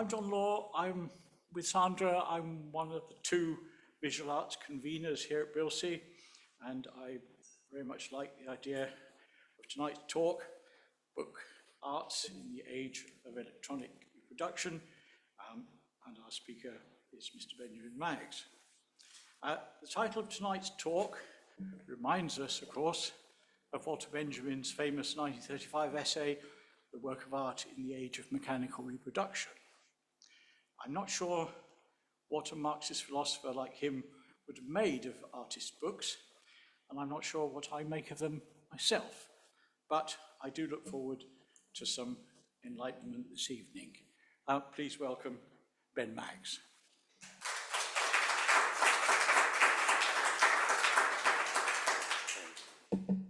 I'm John Law. I'm with Sandra. I'm one of the two visual arts conveners here at Bilsey, and I very much like the idea of tonight's talk, book arts in the age of electronic reproduction, and our speaker is Mr. Benjamin Maggs. The title of tonight's talk reminds us, of course, of Walter Benjamin's famous 1935 essay, The Work of Art in the Age of Mechanical Reproduction. I'm not sure what a Marxist philosopher like him would have made of artist books, and I'm not sure what I make of them myself, but I do look forward to some enlightenment this evening. Please welcome Ben Maggs.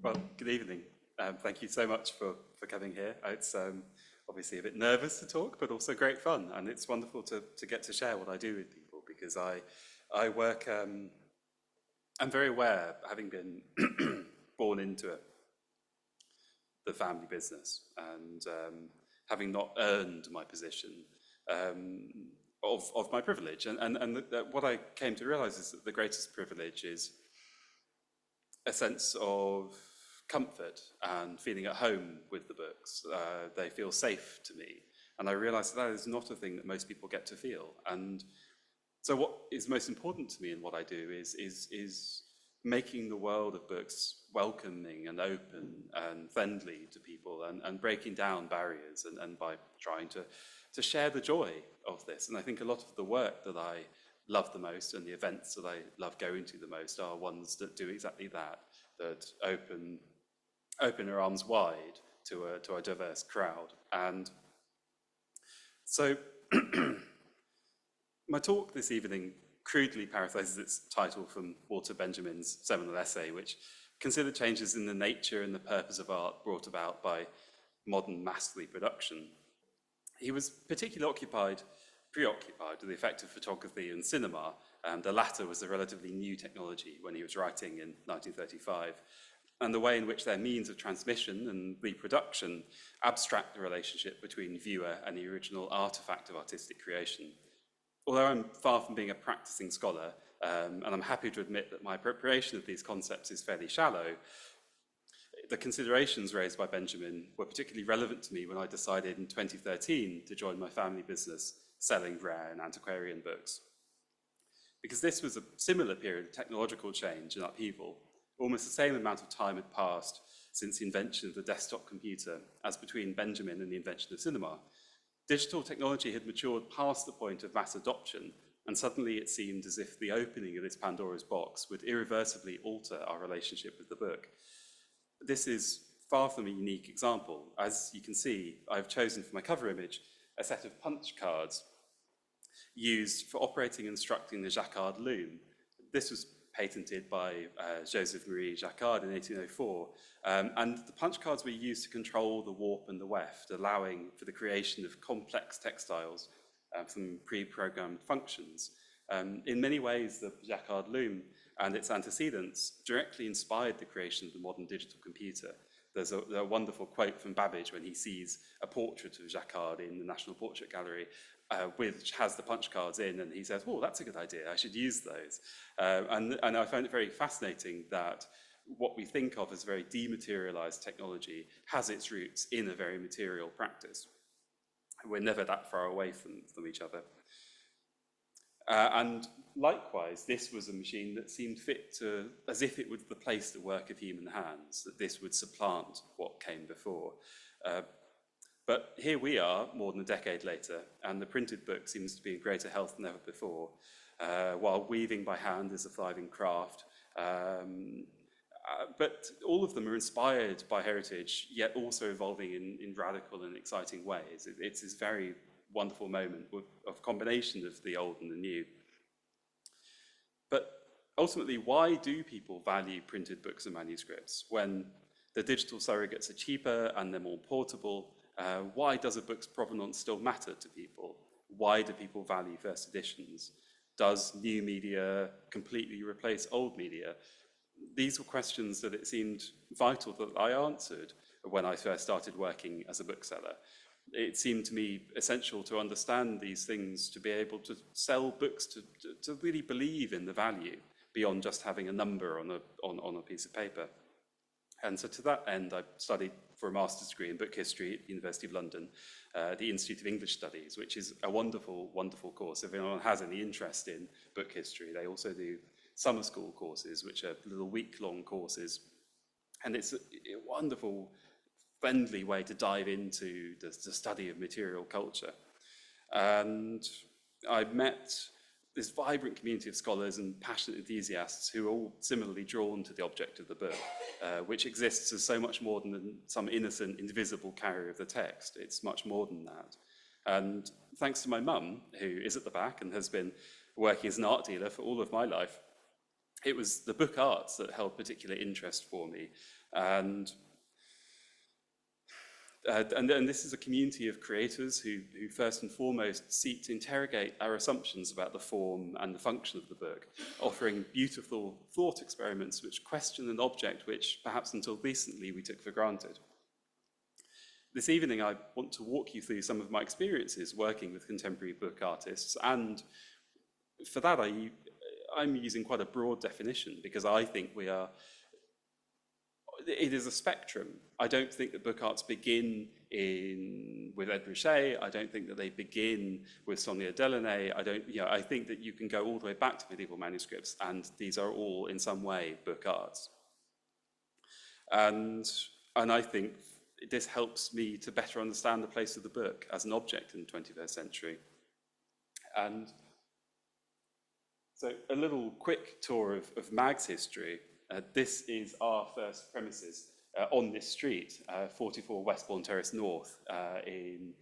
Well, good evening. Thank you so much for coming here. It's obviously a bit nervous to talk, but also great fun. And it's wonderful to get to share what I do with people, because I work, I'm very aware, having been born into the family business and having not earned my position of my privilege. And what I came to realize is that the greatest privilege is a sense of comfort and feeling at home with the books. They feel safe to me. And I realized that is not a thing that most people get to feel. And so what is most important to me in what I do is making the world of books welcoming and open and friendly to people, and breaking down barriers, and by trying to share the joy of this. And I think a lot of the work that I love the most and the events that I love going to the most are ones that do exactly that, that open our arms wide to a diverse crowd. And so my talk this evening crudely paraphrases its title from Walter Benjamin's seminal essay, which considered changes in the nature and the purpose of art brought about by modern mass reproduction. He was particularly preoccupied with the effect of photography and cinema, and the latter was a relatively new technology when he was writing in 1935, and the way in which their means of transmission and reproduction abstract the relationship between viewer and the original artifact of artistic creation. Although I'm far from being a practicing scholar, and I'm happy to admit that my appropriation of these concepts is fairly shallow, the considerations raised by Benjamin were particularly relevant to me when I decided in 2013 to join my family business selling rare and antiquarian books. Because this was a similar period of technological change and upheaval. Almost the same amount of time had passed since the invention of the desktop computer as between Benjamin and the invention of cinema. Digital technology had matured past the point of mass adoption, and suddenly it seemed as if the opening of this Pandora's box would irreversibly alter our relationship with the book. This is far from a unique example. As you can see, I've chosen for my cover image a set of punch cards used for operating and instructing the Jacquard loom. This was patented by Joseph-Marie Jacquard in 1804, and the punch cards were used to control the warp and the weft, allowing for the creation of complex textiles from pre-programmed functions. In many ways, the Jacquard loom and its antecedents directly inspired the creation of the modern digital computer. There's a wonderful quote from Babbage when he sees a portrait of Jacquard in the National Portrait Gallery, which has the punch cards in, and he says, oh, that's a good idea, I should use those. And I found it very fascinating that what we think of as very dematerialized technology has its roots in a very material practice. We're never that far away from each other. And likewise, this was a machine that seemed fit to, as if it would replace the work of human hands, that this would supplant what came before. But here we are, more than a decade later, and the printed book seems to be in greater health than ever before, while weaving by hand is a thriving craft. But all of them are inspired by heritage, yet also evolving in radical and exciting ways. It's this very wonderful moment of combination of the old and the new. But ultimately, why do people value printed books and manuscripts when the digital surrogates are cheaper and they're more portable? Why does a book's provenance still matter to people? Why do people value first editions? Does new media completely replace old media? These were questions that it seemed vital that I answered when I first started working as a bookseller. it seemed to me essential to understand these things, to be able to sell books, to really believe in the value beyond just having a number on a piece of paper. And so to that end, I studied for a master's degree in book history at the University of London, the Institute of English Studies, which is a wonderful, wonderful course. If anyone has any interest in book history, they also do summer school courses, which are little week-long courses. And it's a wonderful, friendly way to dive into the study of material culture. And I met this vibrant community of scholars and passionate enthusiasts who are all similarly drawn to the object of the book, which exists as so much more than some innocent, invisible carrier of the text. It's much more than that. And thanks to my mum, who is at the back and has been working as an art dealer for all of my life, it was the book arts that held particular interest for me. And this is a community of creators who first and foremost seek to interrogate our assumptions about the form and the function of the book, offering beautiful thought experiments which question an object which perhaps until recently we took for granted. This evening I want to walk you through some of my experiences working with contemporary book artists, and for that I'm using quite a broad definition because I think it is a spectrum. I don't think that book arts begin with Ed Ruscha. I don't think that they begin with Sonia Delaunay. I think that you can go all the way back to medieval manuscripts, and these are all in some way book arts. And I think this helps me to better understand the place of the book as an object in the 21st century. And so a little quick tour of MAG's history. This is our first premises on this street, 44 Westbourne Terrace North in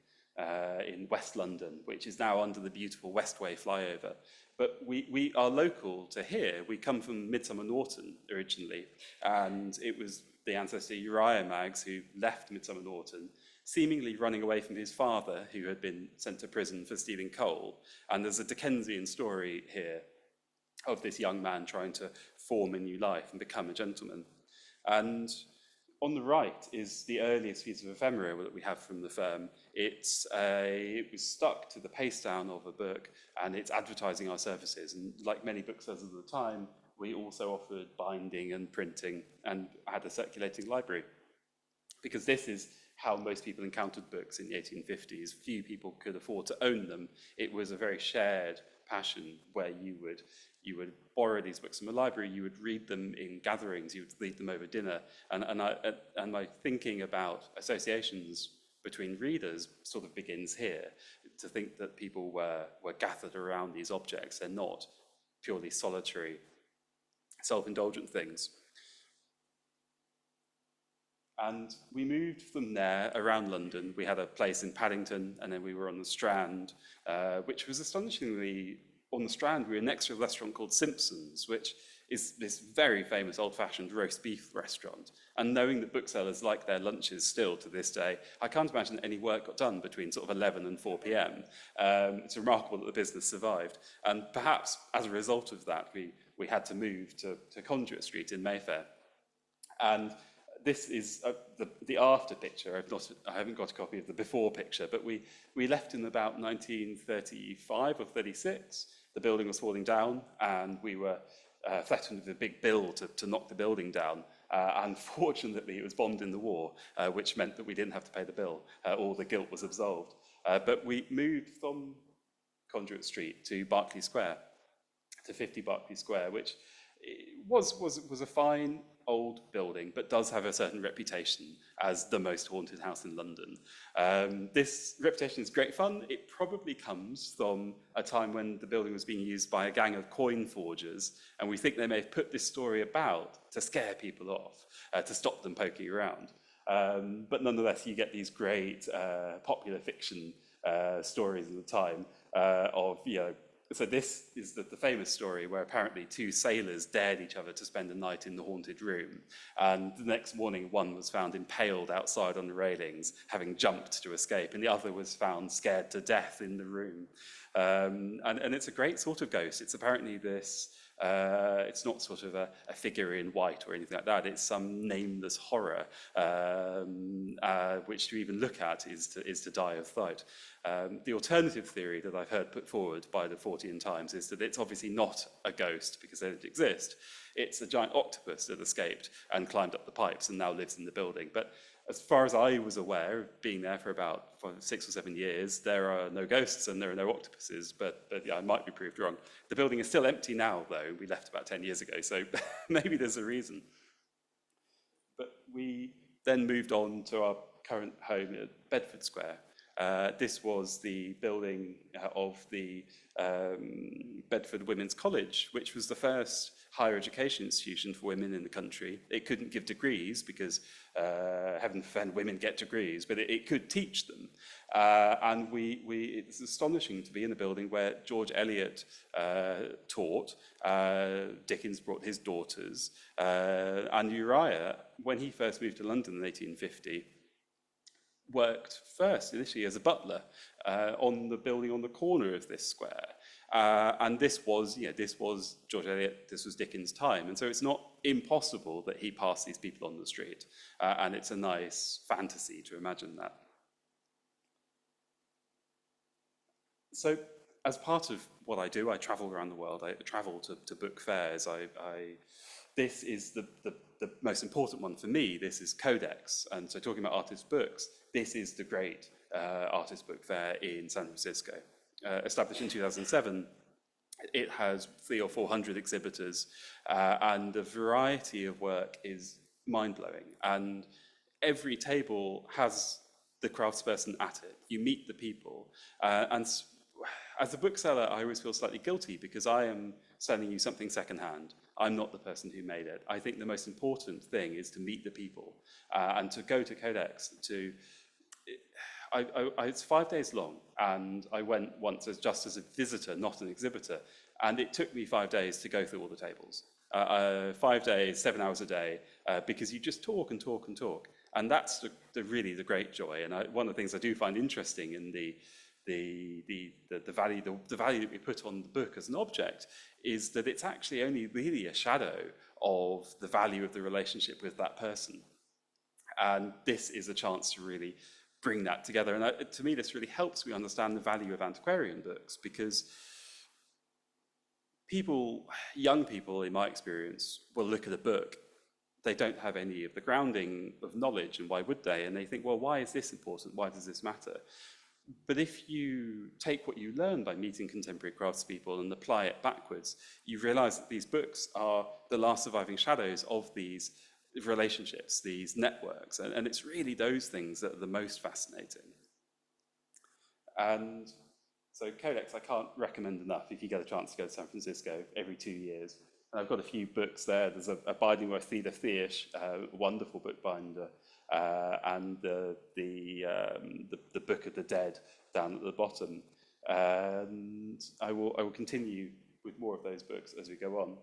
West London, which is now under the beautiful Westway flyover. But we are local to here. We come from Midsummer Norton originally, and it was the ancestor Uriah Maggs who left Midsummer Norton, seemingly running away from his father, who had been sent to prison for stealing coal. And there's a Dickensian story here of this young man trying to form a new life and become a gentleman. And on the right is the earliest piece of ephemera that we have from the firm. It was stuck to the paste down of a book, and it's advertising our services. And like many booksellers of the time, we also offered binding and printing and had a circulating library. Because this is how most people encountered books in the 1850s. Few people could afford to own them. It was a very shared passion where you would borrow these books from a library, you would read them in gatherings, you would read them over dinner, and my thinking about associations between readers sort of begins here, to think that people were gathered around these objects. They're not purely solitary, self-indulgent things. And we moved from there around London. We had a place in Paddington, and then we were on the Strand, which was astonishingly, on the Strand, we were next to a restaurant called Simpson's, which is this very famous old-fashioned roast beef restaurant. And knowing that booksellers like their lunches still to this day, I can't imagine any work got done between sort of 11 and 4 p.m. It's remarkable that the business survived. And perhaps as a result of that, we had to move to Conduit Street in Mayfair. And this is the after picture. I haven't got a copy of the before picture, but we left in about 1935 or 36. The building was falling down, and we were threatened with a big bill to knock the building down. Unfortunately, it was bombed in the war, which meant that we didn't have to pay the bill. All the guilt was absolved. But we moved from Conduit Street to Berkeley Square, to 50 Berkeley Square, which was a fine old building, but does have a certain reputation as the most haunted house in London. This reputation is great fun. It probably comes from a time when the building was being used by a gang of coin forgers, and we think they may have put this story about to scare people off, to stop them poking around. But nonetheless, you get these great popular fiction stories of the time of, so this is the famous story where apparently two sailors dared each other to spend a night in the haunted room. And the next morning, one was found impaled outside on the railings, having jumped to escape, and the other was found scared to death in the room. And it's a great sort of ghost. It's apparently this It's not sort of a figure in white or anything like that. It's some nameless horror, which to even look at is to die of fright. The alternative theory that I've heard put forward by the Fortean Times is that it's obviously not a ghost because they don't exist. It's a giant octopus that escaped and climbed up the pipes and now lives in the building. But as far as I was aware, being there for about 6 or 7 years, there are no ghosts and there are no octopuses, but yeah, I might be proved wrong. The building is still empty now, though. We left about 10 years ago, so maybe there's a reason. But we then moved on to our current home at Bedford Square. This was the building of the Bedford Women's College, which was the first higher education institution for women in the country. It couldn't give degrees because, heaven forbid, women get degrees, but it could teach them. And it's astonishing to be in a building where George Eliot taught, Dickens brought his daughters, and Uriah, when he first moved to London in 1850, worked first initially as a butler on the building on the corner of this square. And this was George Eliot, this was Dickens' time. And so it's not impossible that he passed these people on the street. And it's a nice fantasy to imagine that. So as part of what I do, I travel around the world. I travel to book fairs. This is the most important one for me. This is Codex. And so talking about artist books, this is the great artist book fair in San Francisco. Established in 2007, it has 300 or 400 exhibitors, and the variety of work is mind-blowing. And every table has the craftsperson at it. You meet the people. And as a bookseller, I always feel slightly guilty because I am selling you something secondhand. I'm not the person who made it. I think the most important thing is to meet the people and to go to Codex. It's 5 days long, and I went once just as a visitor, not an exhibitor, and it took me 5 days to go through all the tables. 5 days, 7 hours a day, because you just talk and talk and talk, and that's really the great joy. And one of the things I do find interesting in the value that we put on the book as an object is that it's actually only really a shadow of the value of the relationship with that person. And this is a chance to really bring that together. And to me, this really helps me understand the value of antiquarian books, because young people, in my experience, will look at a book. They don't have any of the grounding of knowledge, and why would they? And they think, well, why is this important? Why does this matter? But if you take what you learn by meeting contemporary craftspeople and apply it backwards, you realize that these books are the last surviving shadows of these relationships, these networks, and it's really those things that are the most fascinating. And so Codex, I can't recommend enough if you get a chance to go to San Francisco every 2 years. And I've got a few books there. There's a binding by Theda Thiersch, a wonderful bookbinder, and the Book of the Dead down at the bottom. And I will continue with more of those books as we go on.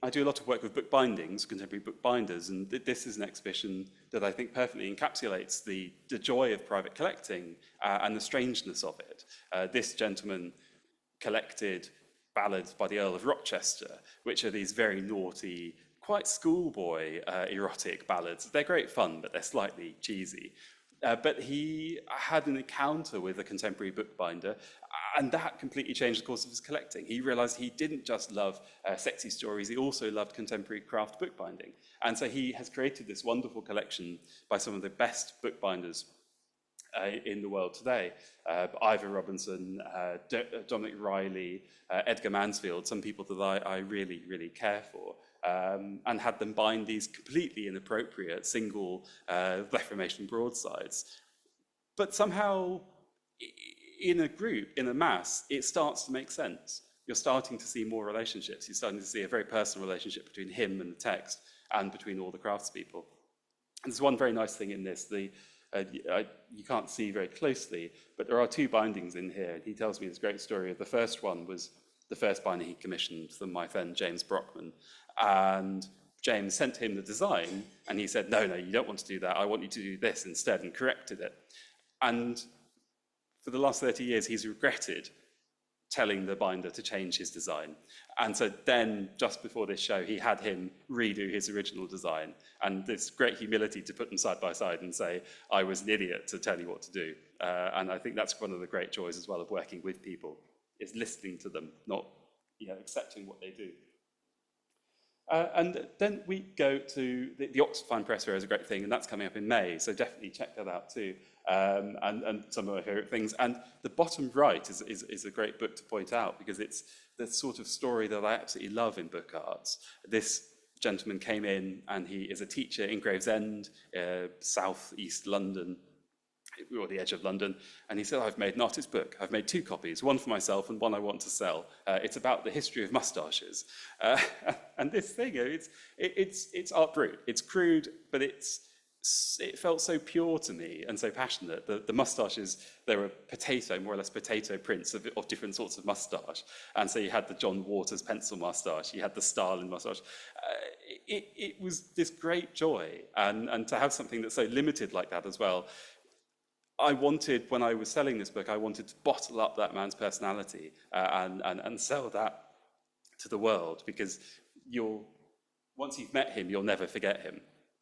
I do a lot of work with book bindings, contemporary book binders, and this is an exhibition that I think perfectly encapsulates the joy of private collecting and the strangeness of it. This gentleman collected ballads by the Earl of Rochester, which are these very naughty, quite schoolboy erotic ballads. They're great fun, but they're slightly cheesy. But he had an encounter with a contemporary bookbinder, and that completely changed the course of his collecting. He realized he didn't just love sexy stories, he also loved contemporary craft bookbinding. And so he has created this wonderful collection by some of the best bookbinders in the world today. Ivor Robinson, Dominic Riley, Edgar Mansfield, some people that I really, really care for, and had them bind these completely inappropriate single Reformation broadsides. But somehow, in a group, in a mass, it starts to make sense. You're starting to see more relationships. You're starting to see a very personal relationship between him and the text, and between all the craftspeople. And there's one very nice thing in this. You can't see very closely, but there are two bindings in here. He tells me this great story of the first one was the first binding he commissioned from my friend James Brockman. And James sent him the design, and he said, no, you don't want to do that. I want you to do this instead, and corrected it. And for the last 30 years, he's regretted telling the binder to change his design. And so then, just before this show, he had him redo his original design. And this great humility to put them side by side and say, I was an idiot to tell you what to do. And I think that's one of the great joys as well of working with people, is listening to them, not accepting what they do. And then we go to the Oxford Fine Press Fair is a great thing, and that's coming up in May, so definitely check that out too. And some of my favourite things. And the bottom right is a great book to point out, because it's the sort of story that I absolutely love in book arts. This gentleman came in, and he is a teacher in Gravesend, south east London, or the edge of London, and he said, I've made an artist book. I've made 2 copies, one for myself and one I want to sell. It's about the history of moustaches. And this thing, it's art brut. It's crude, but it felt so pure to me and so passionate. The moustaches, they were more or less potato prints of different sorts of moustache. And so you had the John Waters pencil moustache, you had the Stalin moustache. It was this great joy, and to have something that's so limited like that as well. I wanted, when I was selling this book, I wanted to bottle up that man's personality and sell that to the world, because once you've met him, you'll never forget him.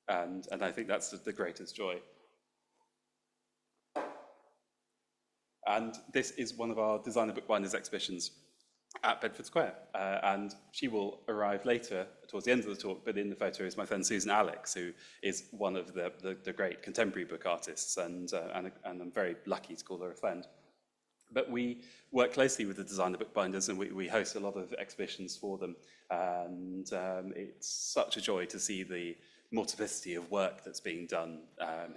And I think that's the greatest joy. And this is one of our designer bookbinders exhibitions at Bedford Square. And she will arrive later, towards the end of the talk, but in the photo is my friend Susan Alex, who is one of the great contemporary book artists, and I'm very lucky to call her a friend. But we work closely with the designer bookbinders, and we host a lot of exhibitions for them. And it's such a joy to see the multiplicity of work that's being done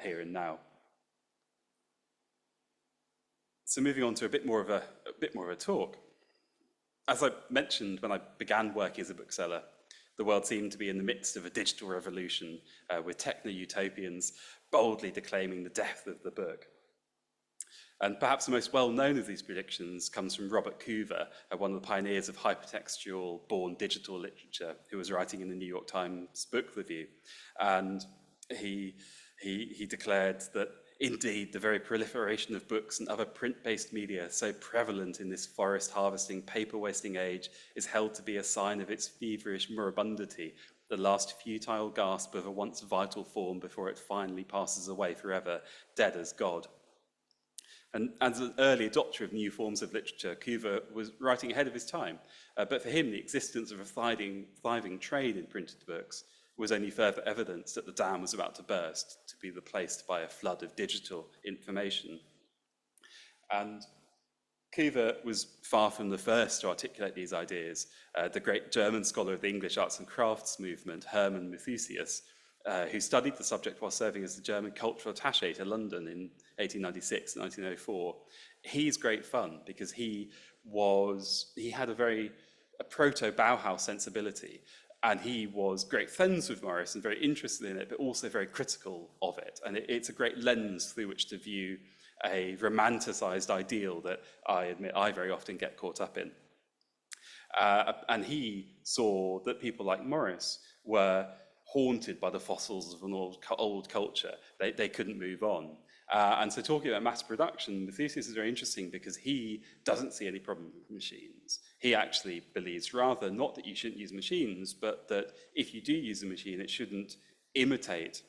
here and now. So moving on to a bit more of a talk. As I mentioned when I began working as a bookseller, the world seemed to be in the midst of a digital revolution, with techno-utopians boldly declaiming the death of the book. And perhaps the most well-known of these predictions comes from Robert Kiefer, one of the pioneers of hypertextual born digital literature, who was writing in the New York Times Book Review. And he declared that indeed, the very proliferation of books and other print-based media, so prevalent in this forest-harvesting, paper-wasting age, is held to be a sign of its feverish moribundity, the last futile gasp of a once vital form before it finally passes away forever, dead as God. And as an early adopter of new forms of literature, Kiefer was writing ahead of his time. But for him, the existence of a thriving trade in printed books was only further evidence that the dam was about to burst, to be replaced by a flood of digital information. And Kiefer was far from the first to articulate these ideas. The great German scholar of the English arts and crafts movement, Hermann Matthesius, who studied the subject while serving as the German cultural attaché to London in 1896 and 1904, he's great fun because he had a proto-Bauhaus sensibility. And he was great friends with Morris and very interested in it, but also very critical of it. And it's a great lens through which to view a romanticized ideal that I admit I very often get caught up in. And he saw that people like Morris were haunted by the fossils of an old culture. They couldn't move on. And so talking about mass production, the thesis is very interesting because he doesn't see any problem with machines. He actually believes rather not that you shouldn't use machines, but that if you do use a machine, it shouldn't imitate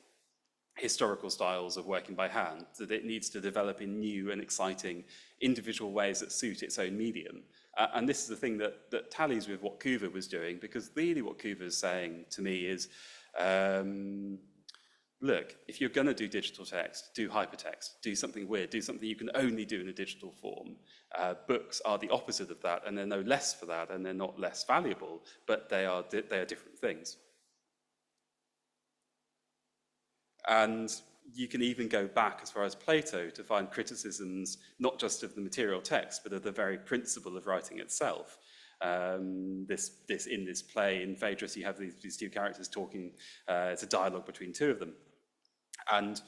historical styles of working by hand, that it needs to develop in new and exciting individual ways that suit its own medium. And this is the thing that tallies with what Kiefer was doing, because really what Kiefer is saying to me is, look, if you're going to do digital text, do hypertext, do something weird, do something you can only do in a digital form. Books are the opposite of that, and they're no less for that, and they're not less valuable, but they are different things. And you can even go back as far as Plato to find criticisms, not just of the material text, but of the very principle of writing itself. In this play, in Phaedrus, you have these two characters talking. It's a dialogue between two of them. And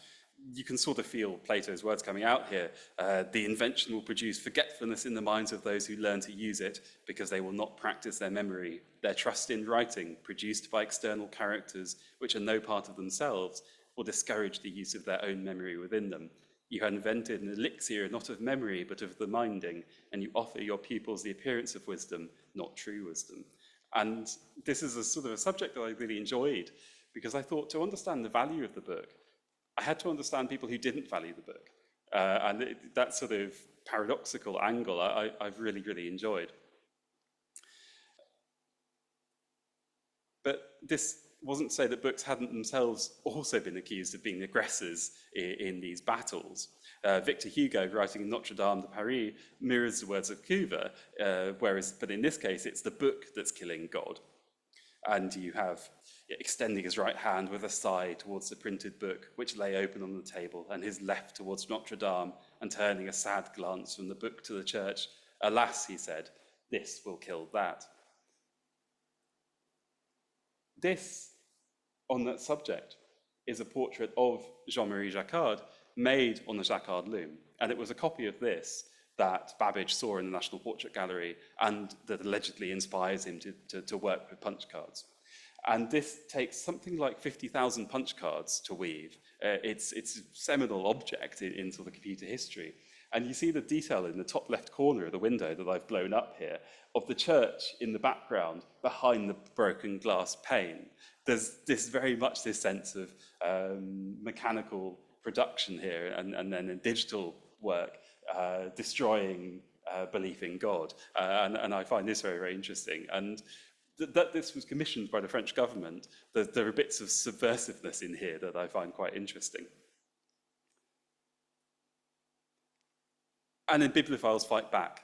you can sort of feel Plato's words coming out here. The invention will produce forgetfulness in the minds of those who learn to use it, because they will not practice their memory. Their trust in writing, produced by external characters which are no part of themselves, will discourage the use of their own memory within them. You have invented an elixir not of memory, but of the minding, and you offer your pupils the appearance of wisdom, not true wisdom. And this is a sort of a subject that I really enjoyed, because I thought to understand the value of the book, I had to understand people who didn't value the book. That sort of paradoxical angle I've really, really enjoyed. But this wasn't to say that books hadn't themselves also been accused of being aggressors in these battles. Victor Hugo, writing in Notre Dame de Paris, mirrors the words of Kiefer, but in this case, it's the book that's killing God. And you have extending his right hand with a sigh towards the printed book, which lay open on the table, and his left towards Notre Dame, and turning a sad glance from the book to the church. Alas, he said, this will kill that. This, on that subject, is a portrait of Jean-Marie Jacquard made on the Jacquard loom. And it was a copy of this that Babbage saw in the National Portrait Gallery and that allegedly inspires him to work with punch cards. And this takes something like 50,000 punch cards to weave. It's a seminal object in sort of computer history. And you see the detail in the top left corner of the window that I've blown up here of the church in the background behind the broken glass pane. There's very much this sense of mechanical production here and then in digital work destroying belief in God. And I find this very, very interesting. And that this was commissioned by the French government, there are bits of subversiveness in here that I find quite interesting. And then bibliophiles fight back.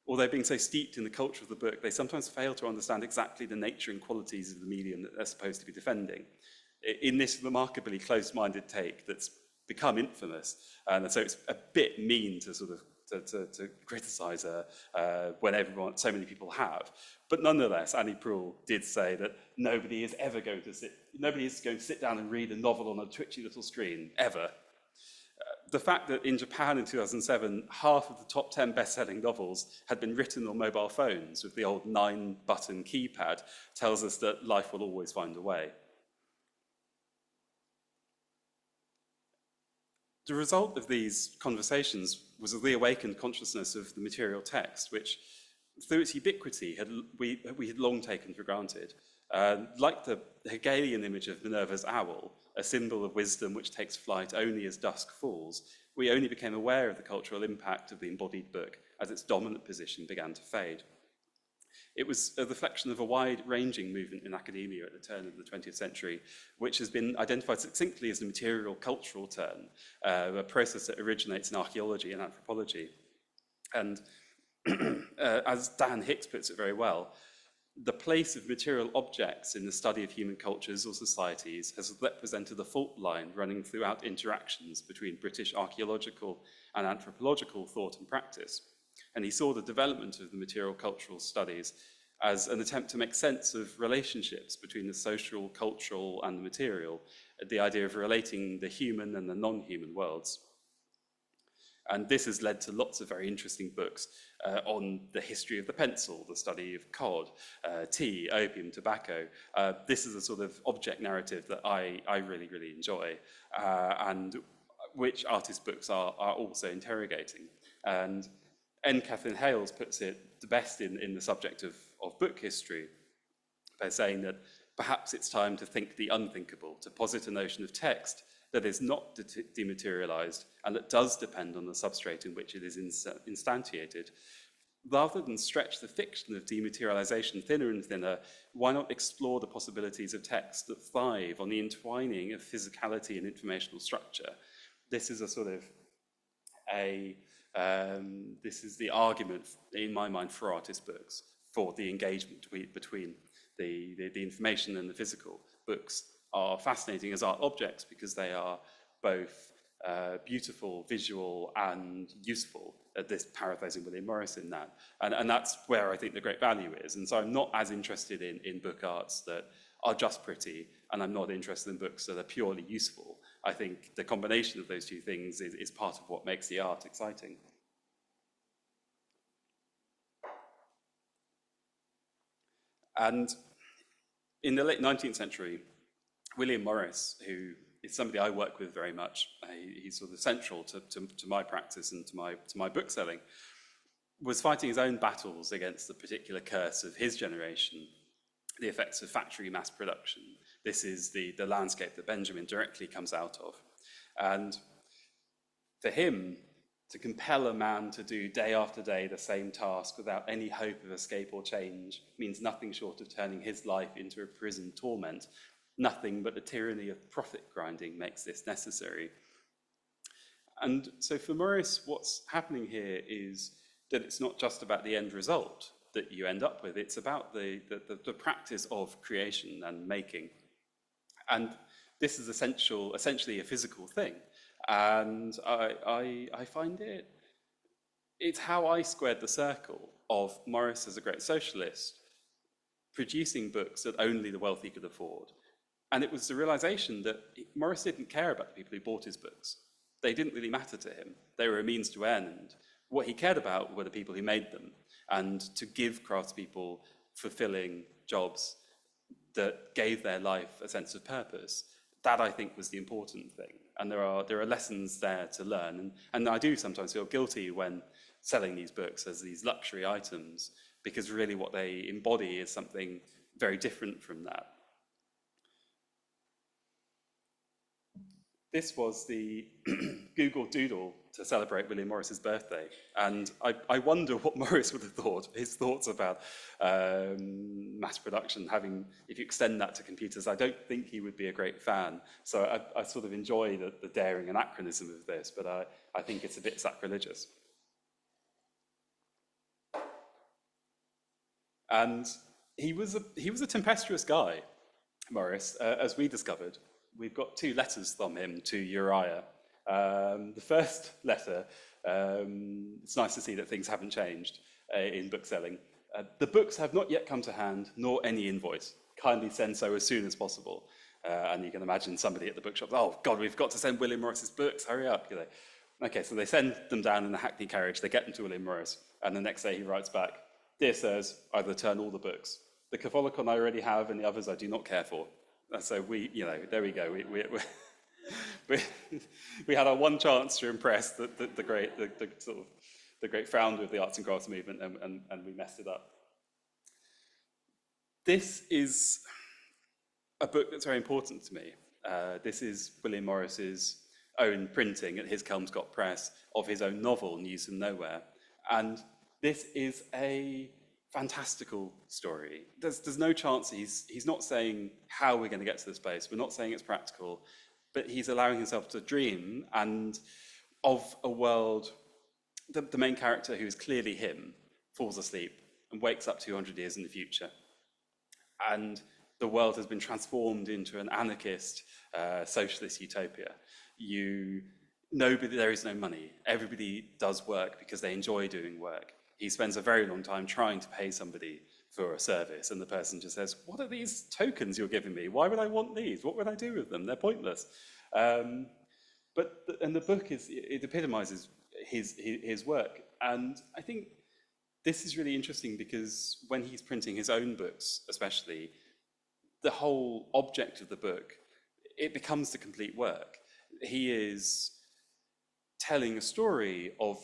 Although being so steeped in the culture of the book, they sometimes fail to understand exactly the nature and qualities of the medium that they're supposed to be defending. In this remarkably close-minded take that's become infamous, and so it's a bit mean to sort of to criticize when so many people have. But nonetheless, Annie Proulx did say that nobody is going to sit down and read a novel on a twitchy little screen, ever. The fact that in Japan in 2007, half of the top 10 best-selling novels had been written on mobile phones with the old 9-button keypad tells us that life will always find a way. The result of these conversations was a reawakened consciousness of the material text, which, through its ubiquity, we had long taken for granted. Like the Hegelian image of Minerva's owl, a symbol of wisdom which takes flight only as dusk falls, we only became aware of the cultural impact of the embodied book as its dominant position began to fade. It was a reflection of a wide-ranging movement in academia at the turn of the 20th century, which has been identified succinctly as the material cultural turn, a process that originates in archaeology and anthropology. And as Dan Hicks puts it very well, the place of material objects in the study of human cultures or societies has represented a fault line running throughout interactions between British archaeological and anthropological thought and practice. And he saw the development of the material cultural studies as an attempt to make sense of relationships between the social, cultural, and the material, the idea of relating the human and the non-human worlds. And this has led to lots of very interesting books on the history of the pencil, the study of cod, tea, opium, tobacco. This is a sort of object narrative that I really, really enjoy, and which artist books are also interrogating. And N. Catherine Hales puts it the best in the subject of book history by saying that perhaps it's time to think the unthinkable, to posit a notion of text that is not dematerialized and that does depend on the substrate in which it is instantiated. Rather than stretch the fiction of dematerialization thinner and thinner, why not explore the possibilities of text that thrive on the entwining of physicality and informational structure? This is a sort of this is the argument, in my mind, for artist books, for the engagement between the information and the physical. Books are fascinating as art objects because they are both beautiful, visual, and useful. This paraphrasing William Morris in that. And that's where I think the great value is. And so I'm not as interested in book arts that are just pretty, and I'm not interested in books that are purely useful. I think the combination of those two things is part of what makes the art exciting. And in the late 19th century, William Morris, who is somebody I work with very much. He's sort of central to my practice and to my book selling, was fighting his own battles against the particular curse of his generation, the effects of factory mass production. This is the landscape that Benjamin directly comes out of. And for him, to compel a man to do day after day the same task without any hope of escape or change means nothing short of turning his life into a prison torment. Nothing but the tyranny of profit grinding makes this necessary. And so for Morris, what's happening here is that it's not just about the end result that you end up with, it's about the practice of creation and making. And this is essentially a physical thing. And I find it's how I squared the circle of Morris as a great socialist, producing books that only the wealthy could afford. And it was the realization that Morris didn't care about the people who bought his books. They didn't really matter to him. They were a means to end. And what he cared about were the people who made them, and to give craftspeople fulfilling jobs that gave their life a sense of purpose. That, I think, was the important thing. And there are lessons there to learn. And I do sometimes feel guilty when selling these books as these luxury items, because really what they embody is something very different from that. This was the Google Doodle to celebrate William Morris's birthday. And I wonder what Morris would have thought, his thoughts about mass production, if you extend that to computers. I don't think he would be a great fan. So I sort of enjoy the daring anachronism of this, but I think it's a bit sacrilegious. And he was a tempestuous guy, Morris, as we discovered. We've got 2 letters from him to Uriah. The first letter, it's nice to see that things haven't changed in bookselling. The books have not yet come to hand, nor any invoice. Kindly send so as soon as possible. And you can imagine somebody at the bookshop, oh God, we've got to send William Morris's books, hurry up. You know. Okay, so they send them down in a hackney carriage, they get them to William Morris, and the next day he writes back, dear sirs, I return all the books. The Catholicon I already have, and the others I do not care for. And so there we go. We had our one chance to impress the great founder of the arts and crafts movement, and we messed it up. This is a book that's very important to me. This is William Morris's own printing at his Kelmscott Press of his own novel, News from Nowhere. And this is a fantastical story. There's no chance he's not saying how we're going to get to this place. We're not saying it's practical, but he's allowing himself to dream and of a world. The main character, who is clearly him, falls asleep and wakes up 200 years in the future. And the world has been transformed into an anarchist, socialist utopia. There is no money. Everybody does work because they enjoy doing work. He spends a very long time trying to pay somebody for a service, and the person just says, what are these tokens you're giving me? Why would I want these? What would I do with them? They're pointless. And the book it epitomizes his work. And I think this is really interesting because when he's printing his own books, especially, the whole object of the book, it becomes the complete work. He is telling a story of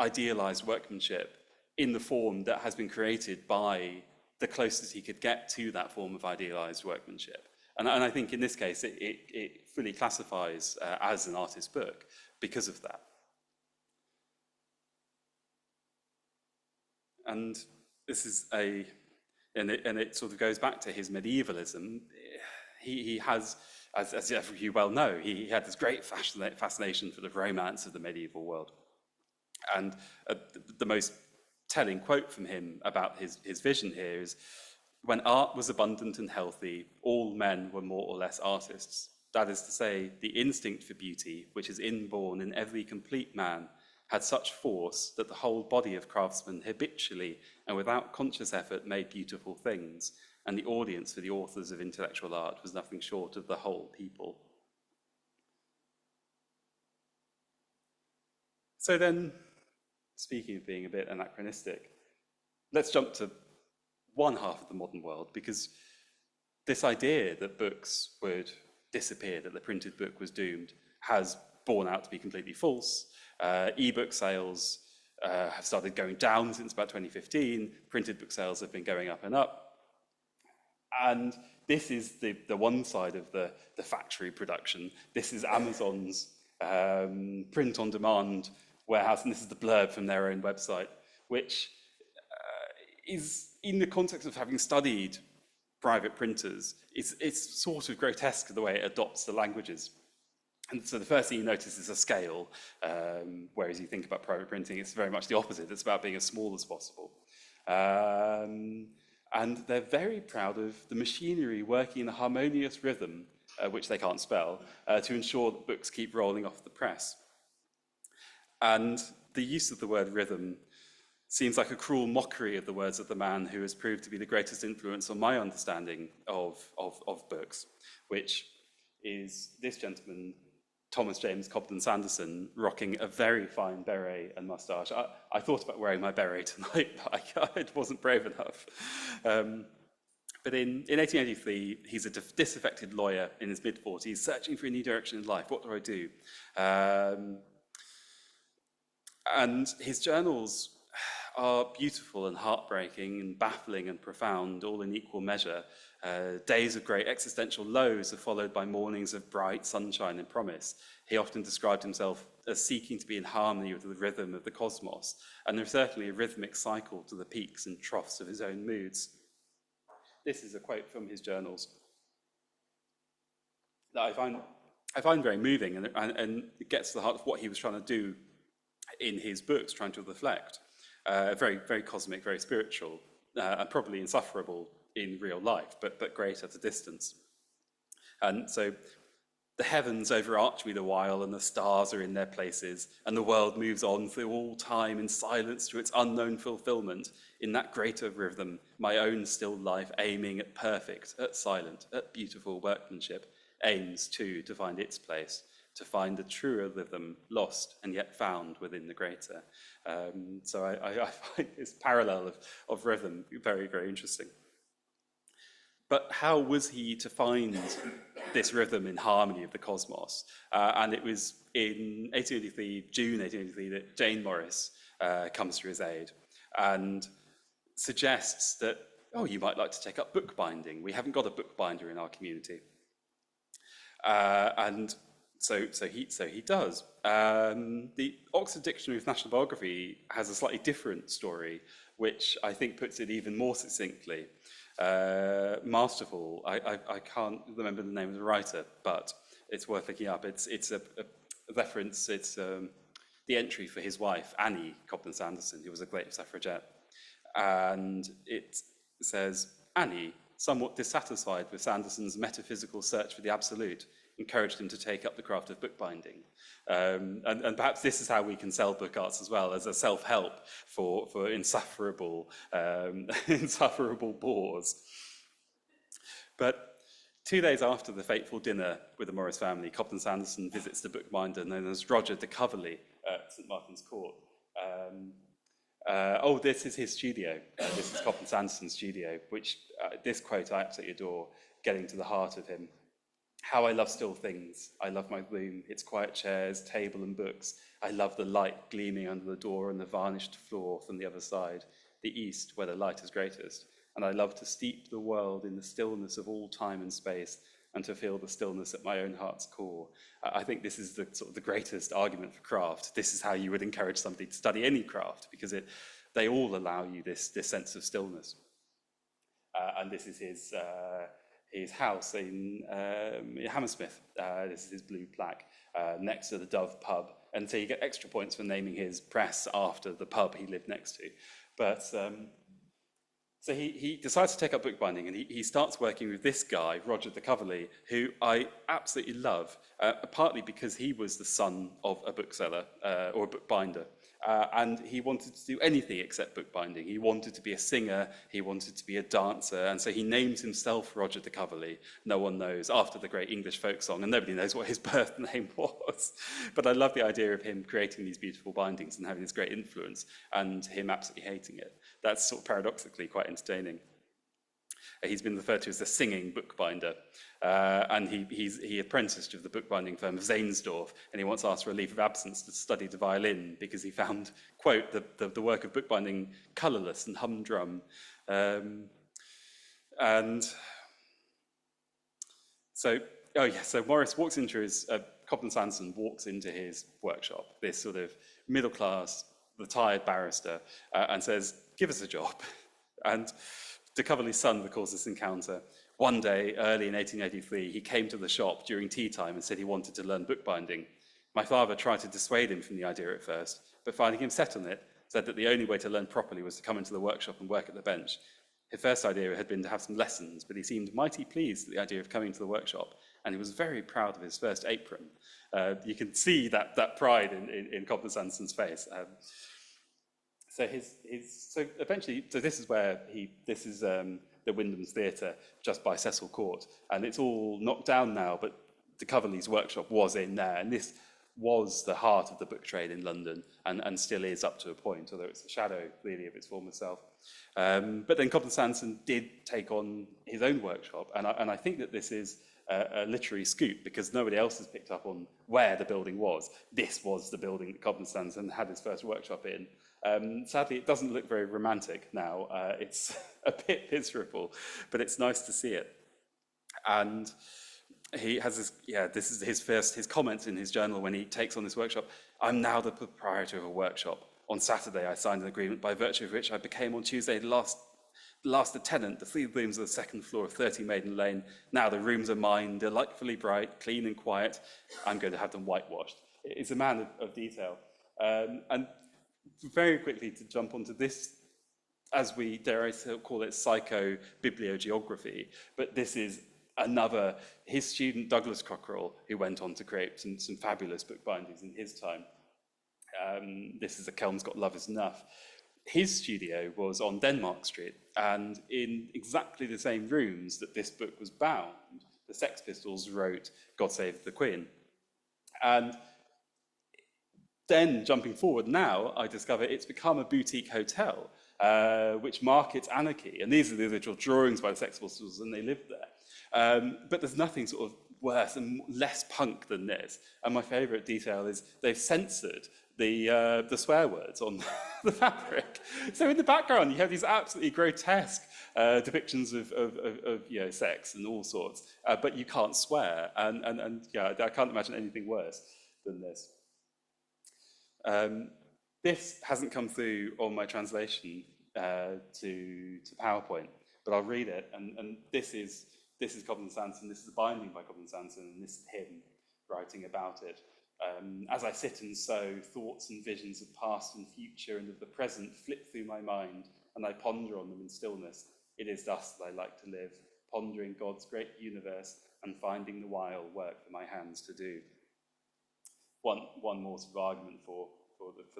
idealized workmanship in the form that has been created by the closest he could get to that form of idealized workmanship. And I think in this case, it fully classifies as an artist's book because of that. And this is and it sort of goes back to his medievalism. He has, as you well know, he had this great fascination for the romance of the medieval world. And the most telling quote from him about his vision here is, when art was abundant and healthy, all men were more or less artists. That is to say, the instinct for beauty, which is inborn in every complete man, had such force that the whole body of craftsmen habitually and without conscious effort made beautiful things, and the audience for the authors of intellectual art was nothing short of the whole people. So then, speaking of being a bit anachronistic, let's jump to one half of the modern world, because this idea that books would disappeared, that the printed book was doomed, has borne out to be completely false. E-book sales have started going down since about 2015. Printed book sales have been going up and up. And this is the one side of the factory production. This is Amazon's print-on-demand warehouse, and this is the blurb from their own website, which is, in the context of having studied private printers, it's sort of grotesque the way it adopts the languages. And so the first thing you notice is a scale, whereas you think about private printing, it's very much the opposite. It's about being as small as possible. And they're very proud of the machinery working in a harmonious rhythm, which they can't spell, to ensure that books keep rolling off the press. And the use of the word rhythm seems like a cruel mockery of the words of the man who has proved to be the greatest influence on my understanding of books, which is this gentleman, Thomas James Cobden Sanderson, rocking a very fine beret and moustache. I thought about wearing my beret tonight, but I wasn't brave enough. But in 1883, he's a disaffected lawyer in his mid-40s, searching for a new direction in life. What do I do? And his journals are beautiful and heartbreaking and baffling and profound, all in equal measure. Days of great existential lows are followed by mornings of bright sunshine and promise. He often described himself as seeking to be in harmony with the rhythm of the cosmos, and there's certainly a rhythmic cycle to the peaks and troughs of his own moods. This is a quote from his journals that I find very moving, and it gets to the heart of what he was trying to do in his books, trying to reflect. Very, very cosmic, very spiritual, and probably insufferable in real life, but great at a distance. And so the heavens overarch me the while, and the stars are in their places, and the world moves on through all time in silence to its unknown fulfillment, in that greater rhythm, my own still life aiming at perfect, at silent, at beautiful workmanship, aims too to find its place, to find the truer rhythm lost and yet found within the greater. So I find this parallel of rhythm very, very interesting. But how was he to find this rhythm in harmony of the cosmos? And it was in June 1883, that Jane Morris comes to his aid and suggests that, oh, you might like to take up bookbinding. We haven't got a bookbinder in our community. And so he does. The Oxford Dictionary of National Biography has a slightly different story, which I think puts it even more succinctly. Masterful. I can't remember the name of the writer, but it's worth looking up. It's a reference. It's the entry for his wife, Annie Cobden Sanderson, who was a great suffragette. And it says, Annie, somewhat dissatisfied with Sanderson's metaphysical search for the absolute, encouraged him to take up the craft of bookbinding. And perhaps this is how we can sell book arts as well, as a self-help for insufferable, insufferable bores. But 2 days after the fateful dinner with the Morris family, Cobden Sanderson visits the bookbinder known as Roger de Coverley at St Martin's Court. This is his studio. This is Cobden Sanderson's studio, which this quote I absolutely adore, getting to the heart of him. How I love still things. I love my room, its quiet chairs, table and books. I love the light gleaming under the door and the varnished floor from the other side, the east where the light is greatest. And I love to steep the world in the stillness of all time and space, and to feel the stillness at my own heart's core. I think this is the sort of the greatest argument for craft. This is how you would encourage somebody to study any craft, because they all allow you this sense of stillness. And this is his house in Hammersmith. This is his blue plaque next to the Dove pub. And so you get extra points for naming his press after the pub he lived next to. But so he decides to take up bookbinding, and he starts working with this guy, Roger de Coverley, who I absolutely love, partly because he was the son of a bookseller or a bookbinder. And he wanted to do anything except bookbinding. He wanted to be a singer, he wanted to be a dancer, and so he names himself Roger de Coverley. No one knows, after the great English folk song, and nobody knows what his birth name was. But I love the idea of him creating these beautiful bindings and having this great influence, and him absolutely hating it. That's sort of paradoxically quite entertaining. He's been referred to as the singing bookbinder. And he apprenticed with the bookbinding firm of Zaehnsdorf, and he once asked for a leave of absence to study the violin because he found, quote, the work of bookbinding colourless and humdrum. And so, so Morris walks into his, Cobden Sanson walks into his workshop, this sort of middle-class, retired barrister, and says, give us a job. And de Coverley's son recalls this encounter. One day, early in 1883, he came to the shop during tea time and said he wanted to learn bookbinding. My father tried to dissuade him from the idea at first, but finding him set on it, said that the only way to learn properly was to come into the workshop and work at the bench. His first idea had been to have some lessons, but he seemed mighty pleased at the idea of coming to the workshop, and he was very proud of his first apron. You can see that pride in Cobden Sanson's face. So eventually, this is where this is the Wyndham's Theatre, just by Cecil Court, and it's all knocked down now, but de Coverley's workshop was in there, and this was the heart of the book trade in London, and still is up to a point, although it's a shadow, really, of its former self. But then Cobden Sanson did take on his own workshop, and I think that this is a literary scoop, because nobody else has picked up on where the building was. This was the building that Cobden Sanson had his first workshop in. Sadly, it doesn't look very romantic now. It's a bit miserable, but it's nice to see it. And he has this is his comments in his journal when he takes on this workshop. I'm now the proprietor of a workshop. On Saturday, I signed an agreement by virtue of which I became on Tuesday the last tenant, the 3 rooms of the 2nd floor of 30 Maiden Lane. Now the rooms are mine, delightfully bright, clean and quiet. I'm going to have them whitewashed. It's a man of detail. And very quickly to jump onto this, as we dare I call it, psycho-bibliogeography, but this is his student Douglas Cockerell, who went on to create some fabulous bookbindings in his time. This is a Kelmscott Love Is Enough. His studio was on Denmark Street, and in exactly the same rooms that this book was bound, the Sex Pistols wrote God Save the Queen. And then, jumping forward now, I discover it's become a boutique hotel, which markets anarchy. And these are the original drawings by the Sex Pistols, and they lived there. But there's nothing sort of worse and less punk than this. And my favourite detail is they've censored the swear words on the fabric. So in the background, you have these absolutely grotesque depictions of sex and all sorts, but you can't swear. And I can't imagine anything worse than this. This hasn't come through on my translation to PowerPoint, but I'll read it. And this is Cobden Sanson. This is a binding by Cobden Sanson, and this is him writing about it. As I sit and sow, thoughts and visions of past and future and of the present flit through my mind, and I ponder on them in stillness. It is thus that I like to live, pondering God's great universe and finding the while work for my hands to do. One more sort of argument for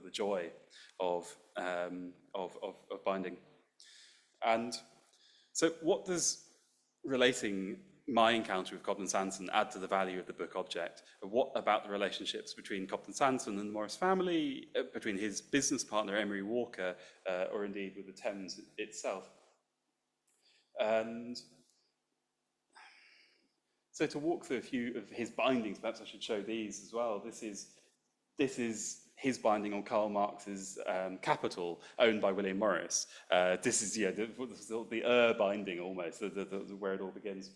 the joy of binding. And so what does relating my encounter with Cobden Sanson add to the value of the book object? What about the relationships between Cobden Sanson and the Morris family, between his business partner Emery Walker, or indeed with the Thames itself? And so to walk through a few of his bindings, perhaps I should show these as well. This is his binding on Karl Marx's Capital, owned by William Morris. This is the binding almost, where it all begins.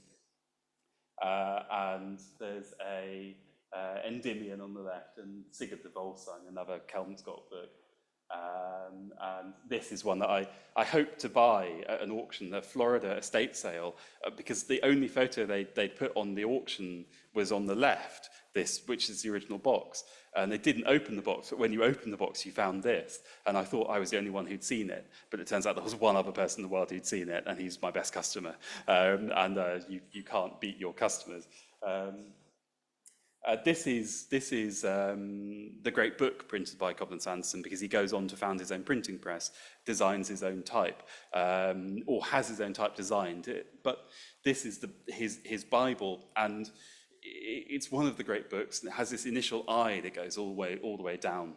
And there's a Endymion on the left, and Sigurd the Volsung, another Kelmscott book. And this is one that I hope to buy at an auction, a Florida estate sale, because the only photo they'd put on the auction was on the left, which is the original box. And they didn't open the box, but when you opened the box, you found this. And I thought I was the only one who'd seen it. But it turns out there was one other person in the world who'd seen it, and he's my best customer. You can't beat your customers. This is the great book printed by Cobden Sanson, because he goes on to found his own printing press, designs his own type, or has his own type designed. But this is his Bible, and it's one of the great books, and it has this initial eye that goes all the way down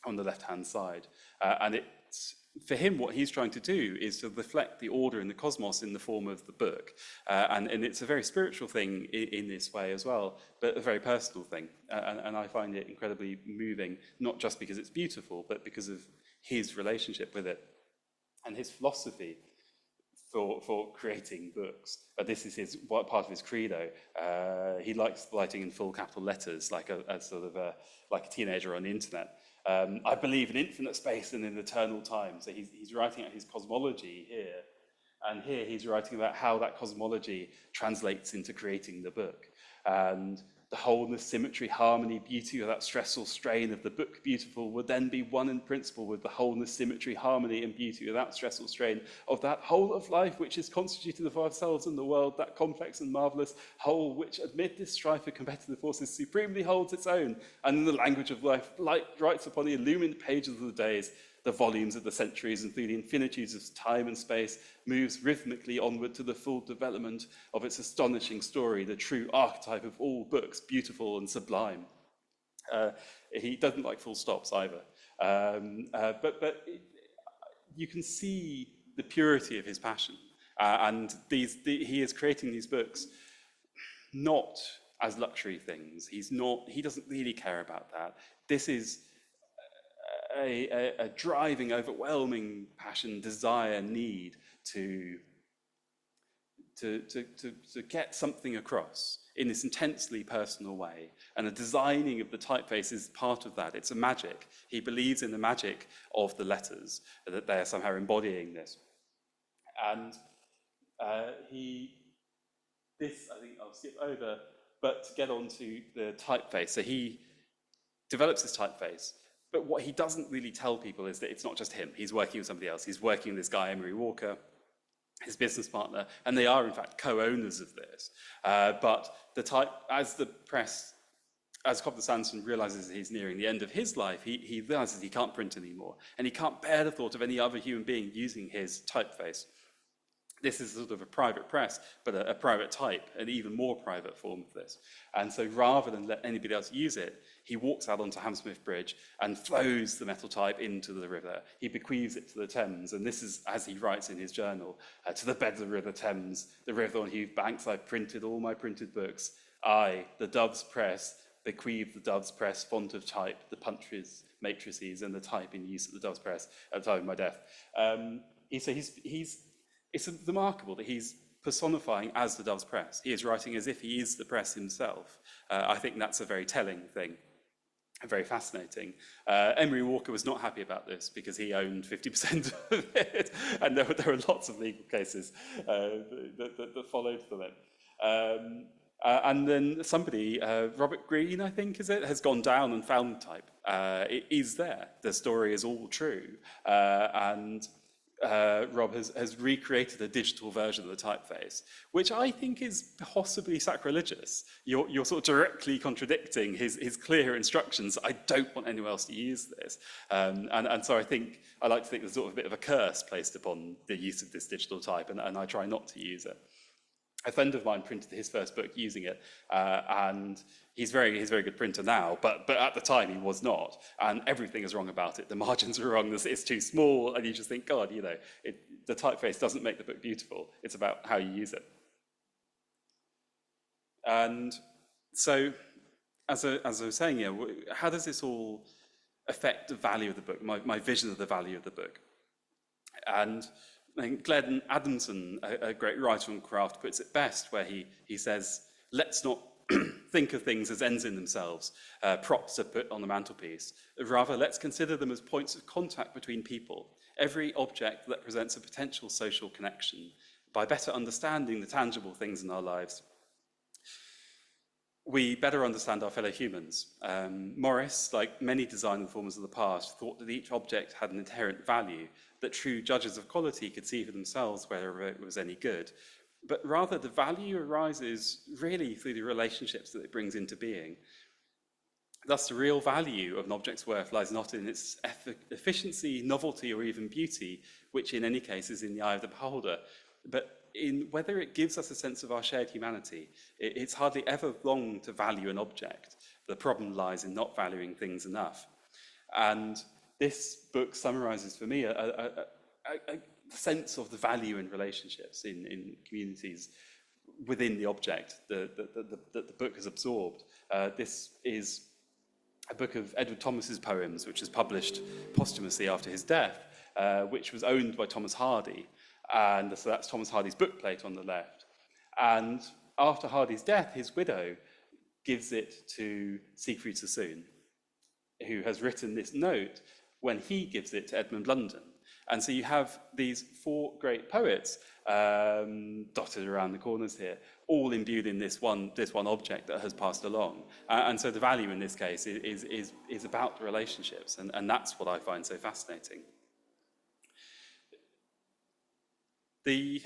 on the left-hand side. And it's for him, what he's trying to do is to reflect the order in the cosmos in the form of the book. And it's a very spiritual thing in this way as well, but a very personal thing. And I find it incredibly moving, not just because it's beautiful, but because of his relationship with it and his philosophy for creating books. This is his part of his credo. He likes writing in full capital letters, like a sort of like a teenager on the internet. I believe in infinite space and in eternal time. So he's writing out his cosmology here, and here he's writing about how that cosmology translates into creating the book. And the wholeness, symmetry, harmony, beauty of that stressful strain of the book beautiful would then be one in principle with the wholeness, symmetry, harmony, and beauty of that stressful strain of that whole of life which is constituted of ourselves and the world, that complex and marvellous whole which amid this strife of competitive forces supremely holds its own, and in the language of life light writes upon the illumined pages of the days, the volumes of the centuries and through the infinitudes of time and space, moves rhythmically onward to the full development of its astonishing story, the true archetype of all books, beautiful and sublime. He doesn't like full stops either. But you can see the purity of his passion. And he is creating these books not as luxury things. He doesn't really care about that. This is a driving, overwhelming passion, desire, need to get something across in this intensely personal way. And the designing of the typeface is part of that. It's a magic. He believes in the magic of the letters, that they are somehow embodying this. And this I think I'll skip over, but to get on to the typeface. So he develops this typeface. But what he doesn't really tell people is that it's not just him. He's working with somebody else. He's working with this guy, Emery Walker, his business partner, and they are, in fact, co-owners of this. But as Cobden Sanderson realizes that he's nearing the end of his life, he realizes he can't print anymore, and he can't bear the thought of any other human being using his typeface. This is sort of a private press, but a private type, an even more private form of this. And so rather than let anybody else use it, he walks out onto Hammersmith Bridge and throws the metal type into the river. He bequeaths it to the Thames, and this is, as he writes in his journal, to the bed of the river Thames, the river on whose banks I've printed all my printed books. I, the Dove's Press, bequeath the Dove's Press font of type, the punches, matrices, and the type in use at the Dove's Press at the time of my death. It's remarkable that he's personifying as the Dove's Press. He is writing as if he is the press himself. I think that's a very telling thing, very fascinating. Emery Walker was not happy about this because he owned 50% of it, and there were lots of legal cases that followed from it. And then somebody, Robert Greene, I think, has gone down and found the type. It is there. The story is all true. And Rob has recreated a digital version of the typeface, which I think is possibly sacrilegious. You're sort of directly contradicting his clear instructions. I don't want anyone else to use this. And so I like to think there's sort of a bit of a curse placed upon the use of this digital type, and I try not to use it. A friend of mine printed his first book using it, and he's a very good printer now, but at the time he was not, and everything is wrong about it. The margins are wrong, it's too small, and you just think, God, the typeface doesn't make the book beautiful. It's about how you use it. And so, as I was saying, how does this all affect the value of the book, my vision of the value of the book? And I think Glenn Adamson, a great writer on craft, puts it best, where he says, let's not think of things as ends in themselves, props to put on the mantelpiece. Rather, let's consider them as points of contact between people. Every object represents a potential social connection. By better understanding the tangible things in our lives, we better understand our fellow humans. Morris, like many design reformers of the past, thought that each object had an inherent value, that true judges of quality could see for themselves whether it was any good. But rather, the value arises really through the relationships that it brings into being. Thus, the real value of an object's worth lies not in its efficiency, novelty, or even beauty, which in any case is in the eye of the beholder, but in whether it gives us a sense of our shared humanity. It's hardly ever wrong to value an object. The problem lies in not valuing things enough. And this book summarizes for me a sense of the value in relationships in communities within the object that the book has absorbed. This is a book of Edward Thomas's poems, which was published posthumously after his death, which was owned by Thomas Hardy. And so that's Thomas Hardy's bookplate on the left. And after Hardy's death, his widow gives it to Siegfried Sassoon, who has written this note when he gives it to Edmund London. And so you have these four great poets dotted around the corners here, all imbued in this one object that has passed along. And so the value in this case is about the relationships, and that's what I find so fascinating. These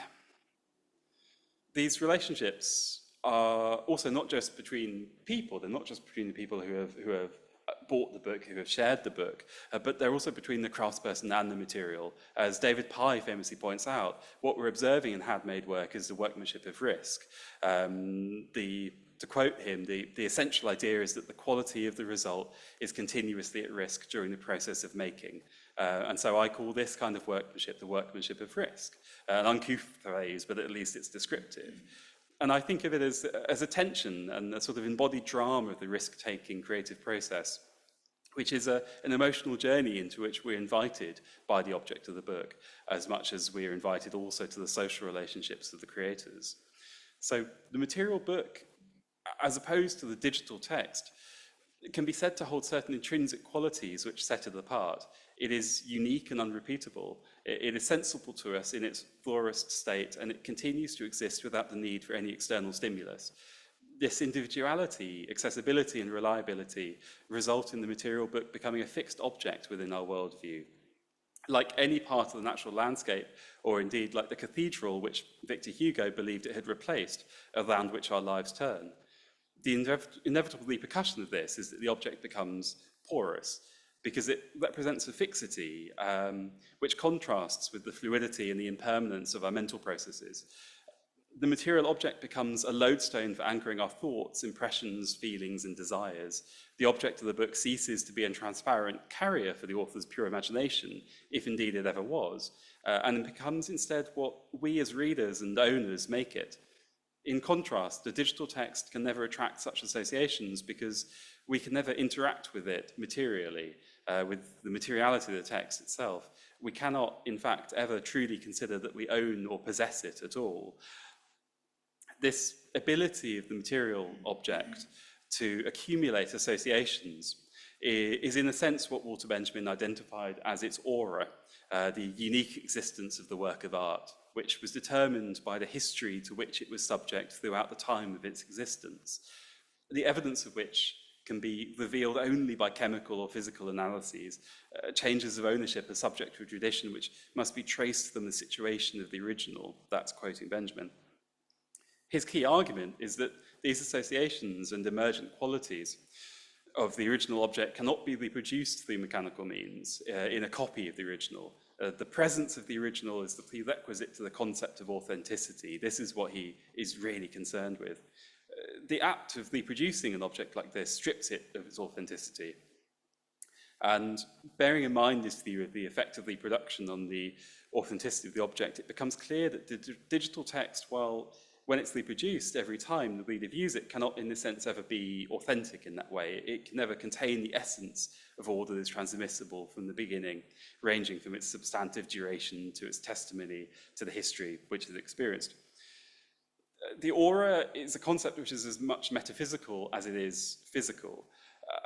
relationships are also not just between people. They're not just between the people who have bought the book, who have shared the book, but they're also between the craftsperson and the material. As David Pye famously points out, what we're observing in handmade work is the workmanship of risk. To quote him, the essential idea is that the quality of the result is continuously at risk during the process of making. And so I call this kind of workmanship the workmanship of risk. An uncouth phrase, but at least it's descriptive. And I think of it as a tension and a sort of embodied drama of the risk-taking creative process, which is an emotional journey into which we're invited by the object of the book, as much as we're invited also to the social relationships of the creators. So the material book, as opposed to the digital text, it can be said to hold certain intrinsic qualities which set it apart. It is unique and unrepeatable. It is sensible to us in its florist state, and it continues to exist without the need for any external stimulus. This individuality, accessibility, and reliability result in the material book becoming a fixed object within our worldview. Like any part of the natural landscape, or indeed like the cathedral which Victor Hugo believed it had replaced, around which our lives turn. The inevitable repercussion of this is that the object becomes porous, because it represents a fixity which contrasts with the fluidity and the impermanence of our mental processes. The material object becomes a lodestone for anchoring our thoughts, impressions, feelings, and desires. The object of the book ceases to be a transparent carrier for the author's pure imagination, if indeed it ever was, and it becomes instead what we as readers and owners make it. In contrast, the digital text can never attract such associations because we can never interact with it materially, with the materiality of the text itself. We cannot, in fact, ever truly consider that we own or possess it at all. This ability of the material object to accumulate associations is in a sense what Walter Benjamin identified as its aura, the unique existence of the work of art, which was determined by the history to which it was subject throughout the time of its existence, the evidence of which can be revealed only by chemical or physical analyses. Changes of ownership are subject to a tradition which must be traced from the situation of the original. That's quoting Benjamin. His key argument is that these associations and emergent qualities of the original object cannot be reproduced through mechanical means in a copy of the original. The presence of the original is the prerequisite to the concept of authenticity. This is what he is really concerned with. The act of reproducing an object like this strips it of its authenticity. And bearing in mind this theory of the effect of reproduction on the authenticity of the object, it becomes clear that the digital text, when it's reproduced every time the reader views it, cannot in this sense ever be authentic in that way. It can never contain the essence of all that is transmissible from the beginning, ranging from its substantive duration to its testimony to the history which it experienced. The aura is a concept which is as much metaphysical as it is physical,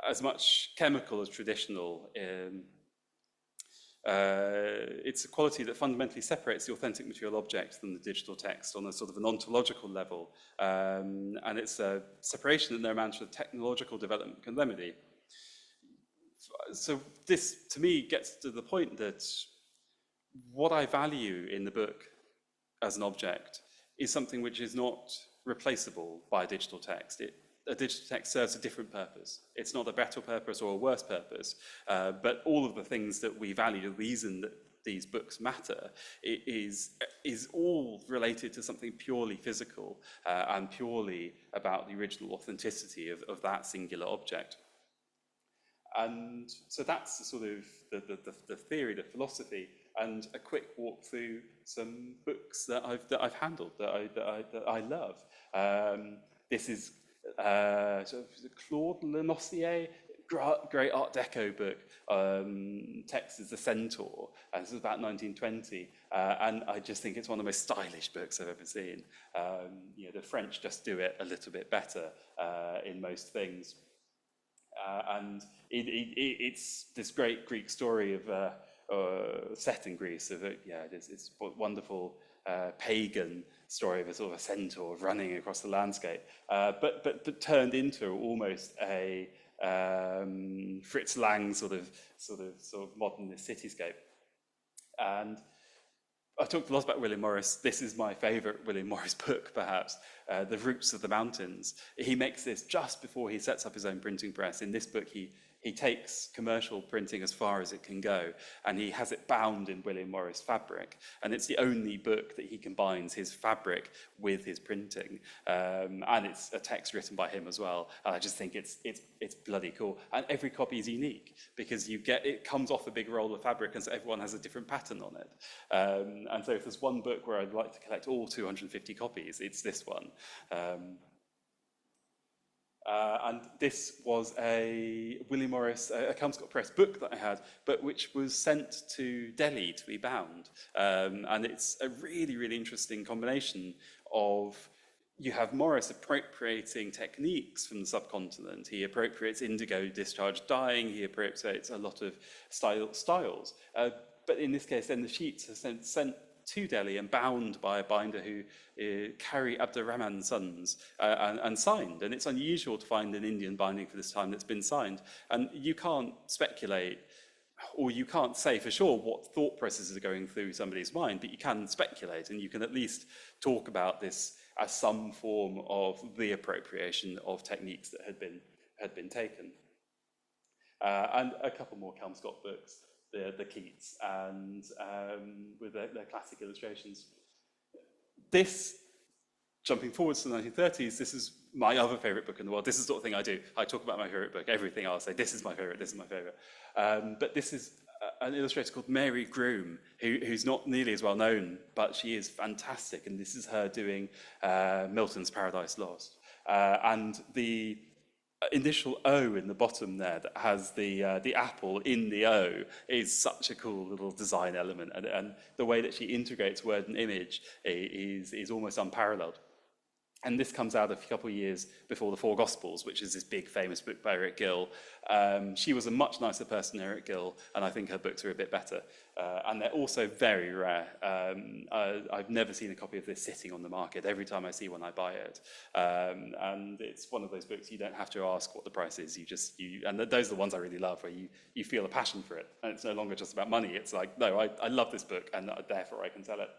as much chemical as traditional. It's a quality that fundamentally separates the authentic material object from the digital text on a sort of an ontological level, and it's a separation that no amount of technological development can remedy. So this, to me, gets to the point that what I value in the book as an object is something which is not replaceable by a digital text. A digital text serves a different purpose. It's not a better purpose or a worse purpose, but all of the things that we value, the reason that these books matter, is all related to something purely physical and purely about the original authenticity of that singular object. And so that's the sort of the theory, the philosophy, and a quick walk through some books that I've handled that I love. This is sort of Claude Lenossier, great Art Deco book. Text is The Centaur, and this is about 1920, and I just think it's one of the most stylish books I've ever seen. The French just do it a little bit better in most things. And it's this great Greek story of set in Greece. It's a wonderful pagan story of a sort of a centaur running across the landscape, but turned into almost a Fritz Lang sort of modernist cityscape. And I talked a lot about William Morris. This is my favourite William Morris book, perhaps, The Roots of the Mountains. He makes this just before he sets up his own printing press. In this book, he takes commercial printing as far as it can go, and he has it bound in William Morris fabric. And it's the only book that he combines his fabric with his printing. And it's a text written by him as well. And I just think it's bloody cool. And every copy is unique, because it comes off a big roll of fabric, and so everyone has a different pattern on it. And so if there's one book where I'd like to collect all 250 copies, it's this one. And this was a William Morris, a Kelmscott Press book that I had, but which was sent to Delhi to be bound. And it's a really, really interesting combination of, you have Morris appropriating techniques from the subcontinent. He appropriates indigo discharge dyeing. He appropriates a lot of styles. But in this case, then the sheets are sent to Delhi and bound by a binder who Kari Abdurrahman's sons and signed. And it's unusual to find an Indian binding for this time that's been signed. And you can't speculate, or you can't say for sure what thought processes are going through somebody's mind, but you can speculate, and you can at least talk about this as some form of the appropriation of techniques that had been taken. And a couple more Kelmscott books, the Keats, and with their classic illustrations. This, jumping forwards to the 1930s, this is my other favourite book in the world. This is the sort of thing I do. I talk about my favourite book. Everything I'll say, this is my favourite, this is my favourite. But this is an illustrator called Mary Groom, who's not nearly as well known, but she is fantastic. And this is her doing Milton's Paradise Lost. And the initial O in the bottom there that has the apple in the O is such a cool little design element, and the way that she integrates word and image is almost unparalleled. And this comes out a couple of years before the Four Gospels, which is this big famous book by Eric Gill. She was a much nicer person than Eric Gill, and I think her books are a bit better. And they're also very rare. I've never seen a copy of this sitting on the market. Every time I see one, I buy it. And it's one of those books you don't have to ask what the price is. And those are the ones I really love, where you feel a passion for it. And it's no longer just about money. It's like, no, I love this book, and therefore I can sell it.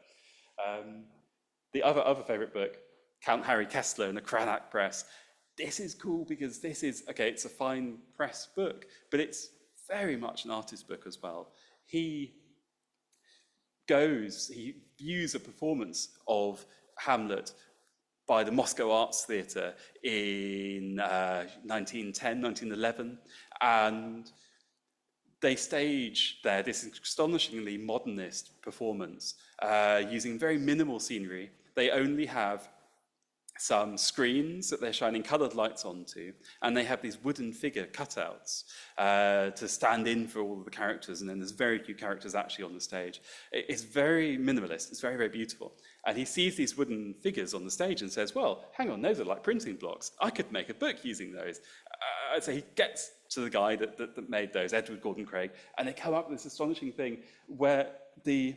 The other favourite book, Count Harry Kessler and the Cranach Press. This is cool because this is, okay, it's a fine press book, but it's very much an artist book as well. He views a performance of Hamlet by the Moscow Arts Theatre in 1910, 1911, and they stage there this astonishingly modernist performance using very minimal scenery. They only have some screens that they're shining coloured lights onto, and they have these wooden figure cutouts to stand in for all of the characters, and then there's very few characters actually on the stage. It's very minimalist, it's very, very beautiful. And he sees these wooden figures on the stage and says, well, hang on, those are like printing blocks. I could make a book using those. So he gets to the guy that made those, Edward Gordon Craig, and they come up with this astonishing thing where the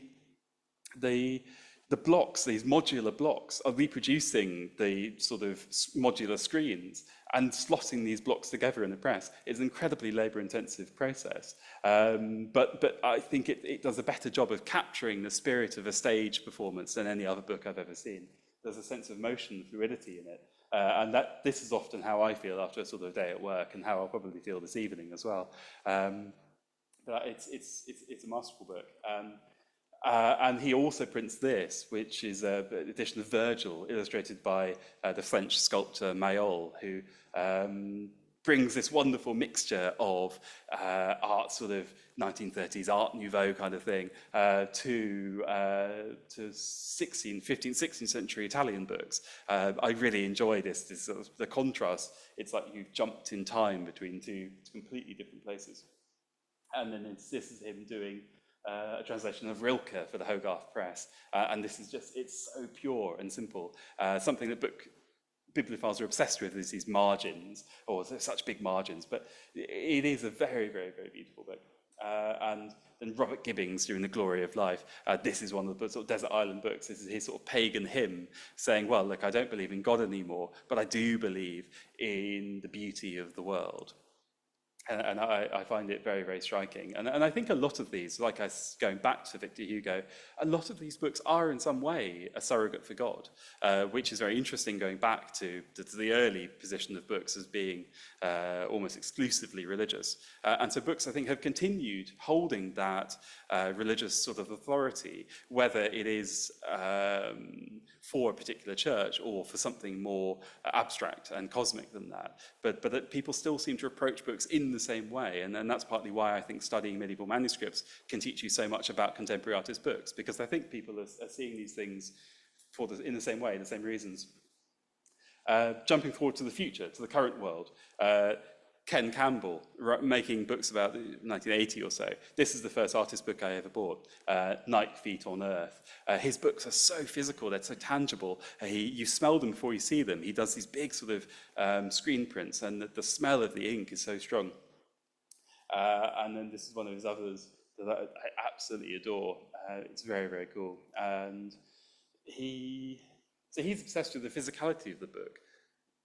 blocks, these modular blocks, are reproducing the sort of modular screens and slotting these blocks together in the press. It's an incredibly labour-intensive process. But I think it does a better job of capturing the spirit of a stage performance than any other book I've ever seen. There's a sense of motion, fluidity in it. And this is often how I feel after a sort of day at work, and how I'll probably feel this evening as well. But it's a masterful book. And he also prints this, which is an edition of Virgil, illustrated by the French sculptor Mayol, who brings this wonderful mixture of art, sort of 1930s Art Nouveau kind of thing, to 15th, 16th century Italian books. I really enjoy this sort of the contrast. It's like you've jumped in time between two completely different places. And then this is him doing a translation of Rilke for the Hogarth Press. And this is just, it's so pure and simple. Something that bibliophiles are obsessed with is these margins, or such big margins, but it is a very, very, very beautiful book. And then Robert Gibbings doing The Glory of Life. This is one of the sort of desert island books. This is his sort of pagan hymn saying, well, look, I don't believe in God anymore, but I do believe in the beauty of the world. And I find it very, very striking. And I think a lot of these, like going back to Victor Hugo, a lot of these books are in some way a surrogate for God, which is very interesting going back to the early position of books as being almost exclusively religious. And so books, I think, have continued holding that religious sort of authority, whether it is for a particular church or for something more abstract and cosmic than that. But that people still seem to approach books in the same way. And that's partly why I think studying medieval manuscripts can teach you so much about contemporary artist books, because I think people are seeing these things in the same way, the same reasons. Jumping forward to the future, to the current world, Ken Campbell, making books about 1980 or so. This is the first artist book I ever bought, Night Feet on Earth. His books are so physical, they're so tangible. You smell them before you see them. He does these big sort of screen prints, and the smell of the ink is so strong. And then this is one of his others that I absolutely adore. It's very, very cool. And he's obsessed with the physicality of the book.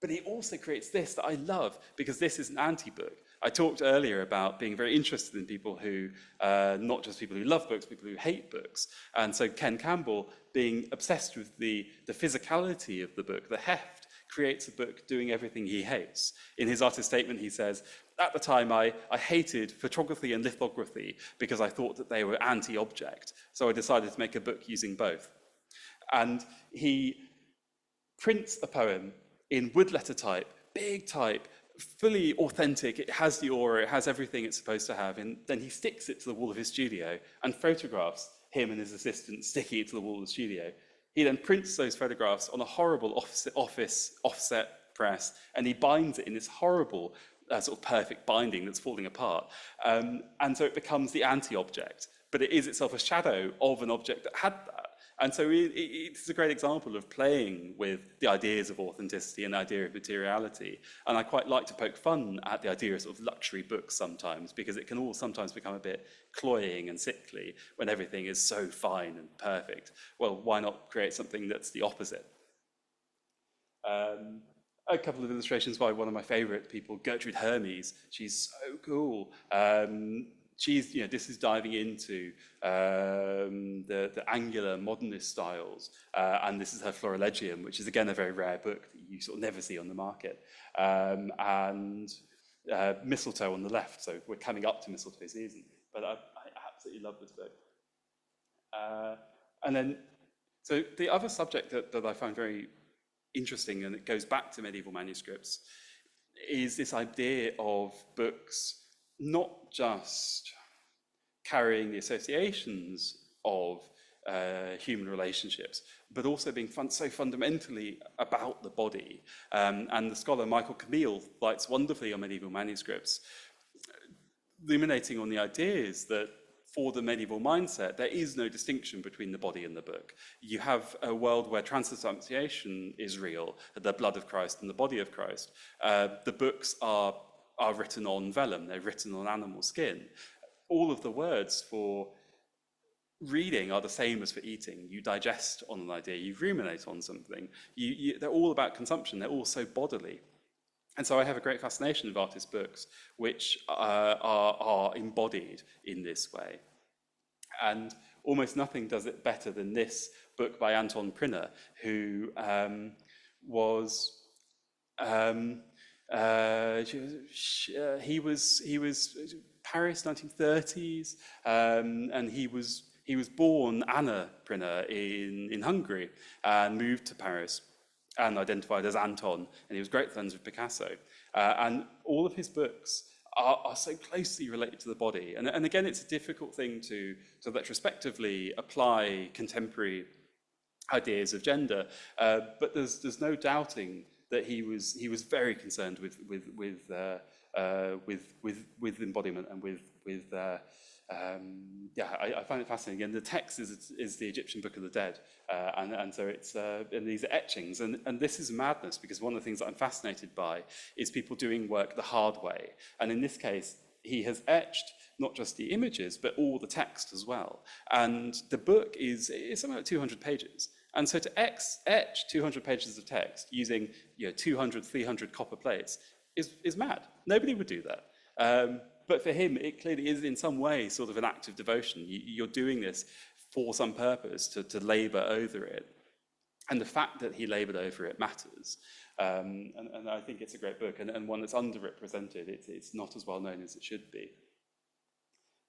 But he also creates this that I love, because this is an anti-book. I talked earlier about being very interested in people who, not just people who love books, people who hate books. And so Ken Campbell, being obsessed with the physicality of the book, the heft, creates a book doing everything he hates. In his artist statement, he says, at the time, I hated photography and lithography because I thought that they were anti-object. So I decided to make a book using both. And he prints a poem in wood letter type, big type, fully authentic. It has the aura, it has everything it's supposed to have. And then he sticks it to the wall of his studio and photographs him and his assistant sticking it to the wall of the studio. He then prints those photographs on a horrible offset press, and he binds it in this horrible sort of perfect binding that's falling apart. And so it becomes the anti-object, but it is itself a shadow of an object that had that. And so it's a great example of playing with the ideas of authenticity and the idea of materiality. And I quite like to poke fun at the idea of sort of luxury books sometimes, because it can all sometimes become a bit cloying and sickly when everything is so fine and perfect. Well, why not create something that's the opposite? A couple of illustrations by one of my favorite people, Gertrude Hermes. She's so cool. This is diving into the angular modernist styles, and this is her Florilegium, which is again a very rare book that you sort of never see on the market, and Mistletoe on the left. So we're coming up to mistletoe season, but I absolutely love this book. And then, so the other subject that I find very interesting, and it goes back to medieval manuscripts, is this idea of books not just carrying the associations of human relationships, but also being so fundamentally about the body. And the scholar Michael Camille writes wonderfully on medieval manuscripts, illuminating on the ideas that for the medieval mindset, there is no distinction between the body and the book. You have a world where transubstantiation is real, the blood of Christ and the body of Christ. The books are written on vellum, they're written on animal skin. All of the words for reading are the same as for eating. You digest on an idea, you ruminate on something. They're all about consumption, they're all so bodily. And so I have a great fascination of artist books which are embodied in this way. And almost nothing does it better than this book by Anton Prinner, who was Paris, 1930s, and he was born Anna Prinner in Hungary and moved to Paris and identified as Anton, and he was great friends with Picasso. And all of his books are so closely related to the body. And again, it's a difficult thing to retrospectively apply contemporary ideas of gender, but there's no doubting that he was very concerned with embodiment and I find it fascinating. And the text is the Egyptian Book of the Dead, and so it's and these are etchings, and this is madness, because one of the things that I'm fascinated by is people doing work the hard way, and in this case he has etched not just the images but all the text as well, and the book is something like 200 pages. And so to etch 200 pages of text using 200, 300 copper plates is mad. Nobody would do that. But for him, it clearly is in some way sort of an act of devotion. You're doing this for some purpose, to labour over it. And the fact that he laboured over it matters. And I think it's a great book, and one that's underrepresented. It's not as well known as it should be.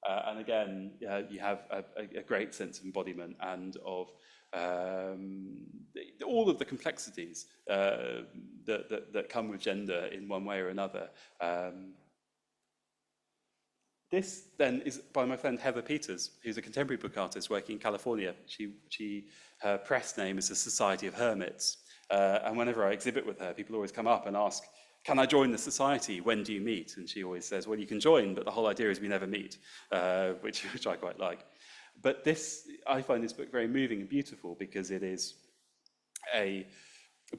And again, you have a great sense of embodiment and of all of the complexities that come with gender in one way or another. This then is by my friend Heather Peters, who's a contemporary book artist working in California. Her press name is the Society of Hermits. And whenever I exhibit with her, people always come up and ask, can I join the society? When do you meet? And she always says, well, you can join, but the whole idea is we never meet, which I quite like. But I find this book very moving and beautiful, because it is a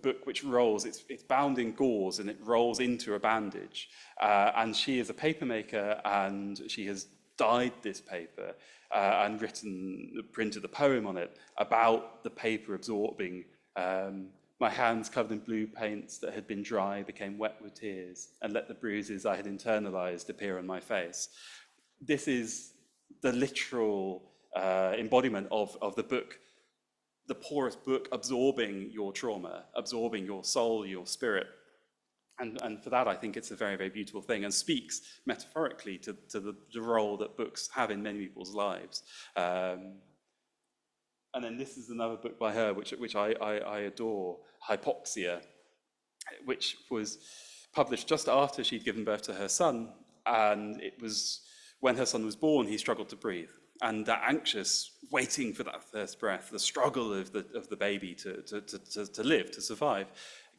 book which rolls, it's bound in gauze and it rolls into a bandage. And she is a paper maker, and she has dyed this paper and printed a poem on it about the paper absorbing. My hands covered in blue paints that had been dry became wet with tears, and let the bruises I had internalized appear on my face. This is the literal embodiment of the book, the porous book absorbing your trauma, absorbing your soul, your spirit. And for that, I think it's a very, very beautiful thing, and speaks metaphorically to the role that books have in many people's lives. And then this is another book by her, which I adore, Hypoxia, which was published just after she'd given birth to her son. And it was when her son was born, he struggled to breathe. And that anxious, waiting for that first breath, the struggle of the baby to live, to survive,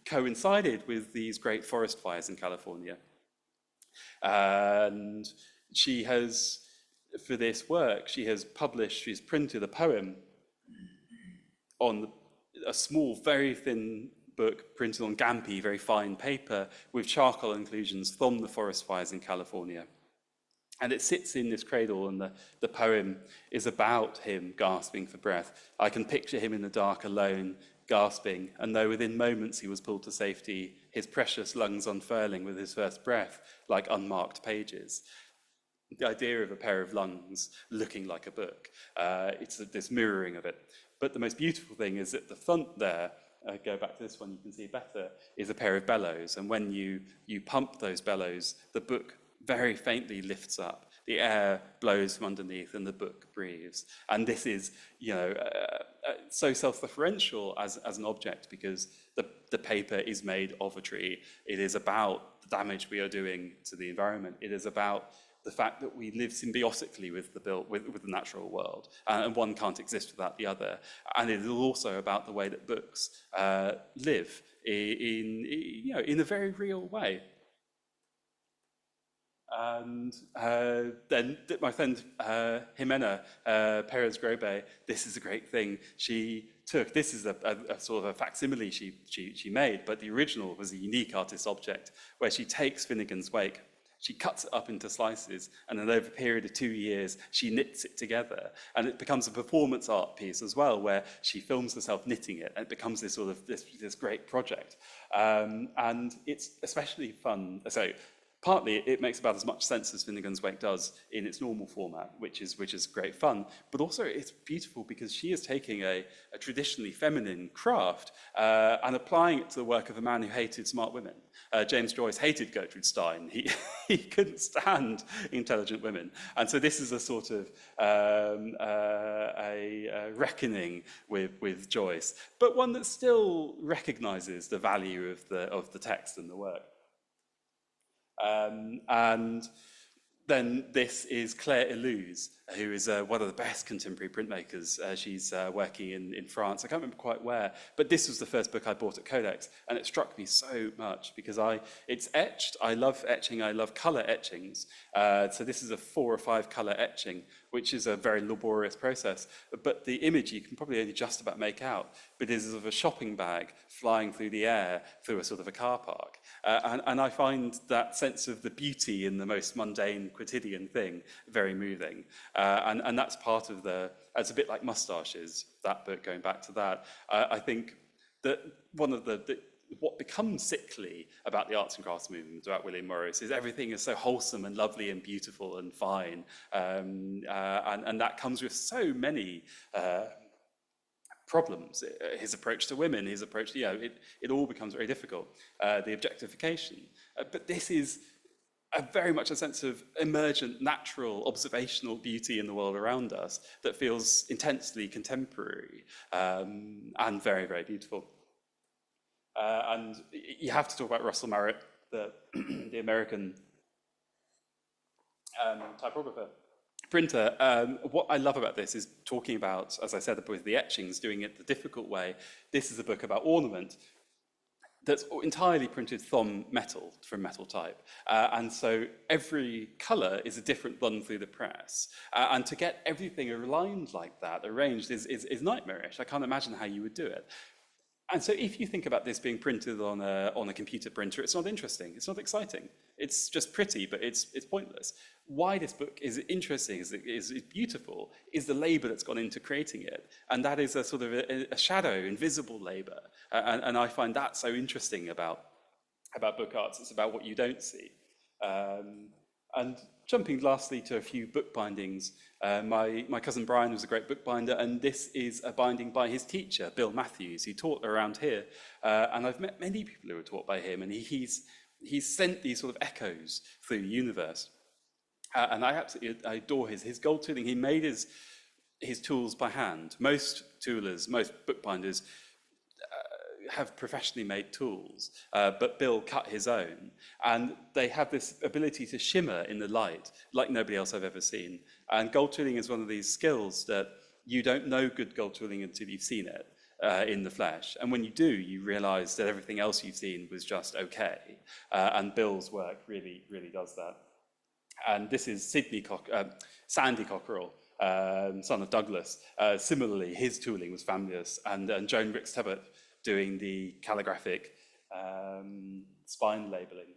coincided with these great forest fires in California. And she has, for this work, she's printed a poem on a small, very thin book printed on Gampi, very fine paper, with charcoal inclusions from the forest fires in California. And it sits in this cradle, and the poem is about him gasping for breath. I can picture him in the dark alone, gasping, and though within moments he was pulled to safety, his precious lungs unfurling with his first breath, like unmarked pages. The idea of a pair of lungs looking like a book, it's this mirroring of it. But the most beautiful thing is at the front there, go back to this one, you can see better, is a pair of bellows. And when you pump those bellows, the book very faintly lifts up. The air blows from underneath and the book breathes. And this is, so self-referential as an object, because the paper is made of a tree. It is about the damage we are doing to the environment. It is about the fact that we live symbiotically with the natural world, and one can't exist without the other. And it is also about the way that books live in a very real way. And then my friend Jimena Perez Grobe, this is a great thing. This is a sort of a facsimile she made, but the original was a unique artist's object, where she takes Finnegan's Wake, she cuts it up into slices, and then over a period of 2 years, she knits it together. And it becomes a performance art piece as well, where she films herself knitting it, and it becomes this sort of this great project. And it's especially fun. So partly it makes about as much sense as Finnegan's Wake does in its normal format, which is great fun. But also it's beautiful because she is taking a traditionally feminine craft and applying it to the work of a man who hated smart women. James Joyce hated Gertrude Stein. He couldn't stand intelligent women. And so this is a sort of a reckoning with Joyce, but one that still recognizes the value of the text and the work. And then this is Claire Illouz, who is one of the best contemporary printmakers. She's working in France. I can't remember quite where, but this was the first book I bought at Codex, and it struck me so much because it's etched. I love etching. I love colour etchings. So this is a 4 or 5 colour etching, which is a very laborious process. But the image you can probably only just about make out, but it is of a shopping bag flying through the air through a sort of a car park. And I find that sense of the beauty in the most mundane, quotidian thing very moving. And that's part of it's a bit like Moustaches, that book, going back to that. I think that one of what becomes sickly about the arts and crafts movement, about William Morris, is everything is so wholesome and lovely and beautiful and fine. And that comes with so many problems. His approach to women, his approach, it all becomes very difficult. The objectification. But this is very much a sense of emergent, natural, observational beauty in the world around us that feels intensely contemporary and very, very beautiful. And you have to talk about Russell Marriott, the American typographer, printer. What I love about this is talking about, as I said, with the etchings, doing it the difficult way. This is a book about ornament that's entirely printed from metal type. And so every colour is a different run through the press. And to get everything aligned like that, arranged, is nightmarish. I can't imagine how you would do it. And so if you think about this being printed on a computer printer, it's not interesting, it's not exciting. It's just pretty, but it's pointless. Why this book is interesting, is beautiful, is the labour that's gone into creating it. And that is a sort of a shadow, invisible labour. And I find that so interesting about book arts. It's about what you don't see. And jumping lastly to a few book bindings, my cousin Brian was a great bookbinder, and this is a binding by his teacher, Bill Matthews. He taught around here, and I've met many people who were taught by him, and he's sent these sort of echoes through the universe. And I adore his gold tooling. He made his tools by hand. Most toolers, most bookbinders have professionally made tools, but Bill cut his own, and they have this ability to shimmer in the light like nobody else I've ever seen. And gold tooling is one of these skills that you don't know good gold tooling until you've seen it in the flesh, and when you do, you realize that everything else you've seen was just okay. And Bill's work really, really does that. And this is Sandy Cockerell, son of Douglas. Similarly, his tooling was fabulous, and Joan Rix Tebbert doing the calligraphic spine labelling.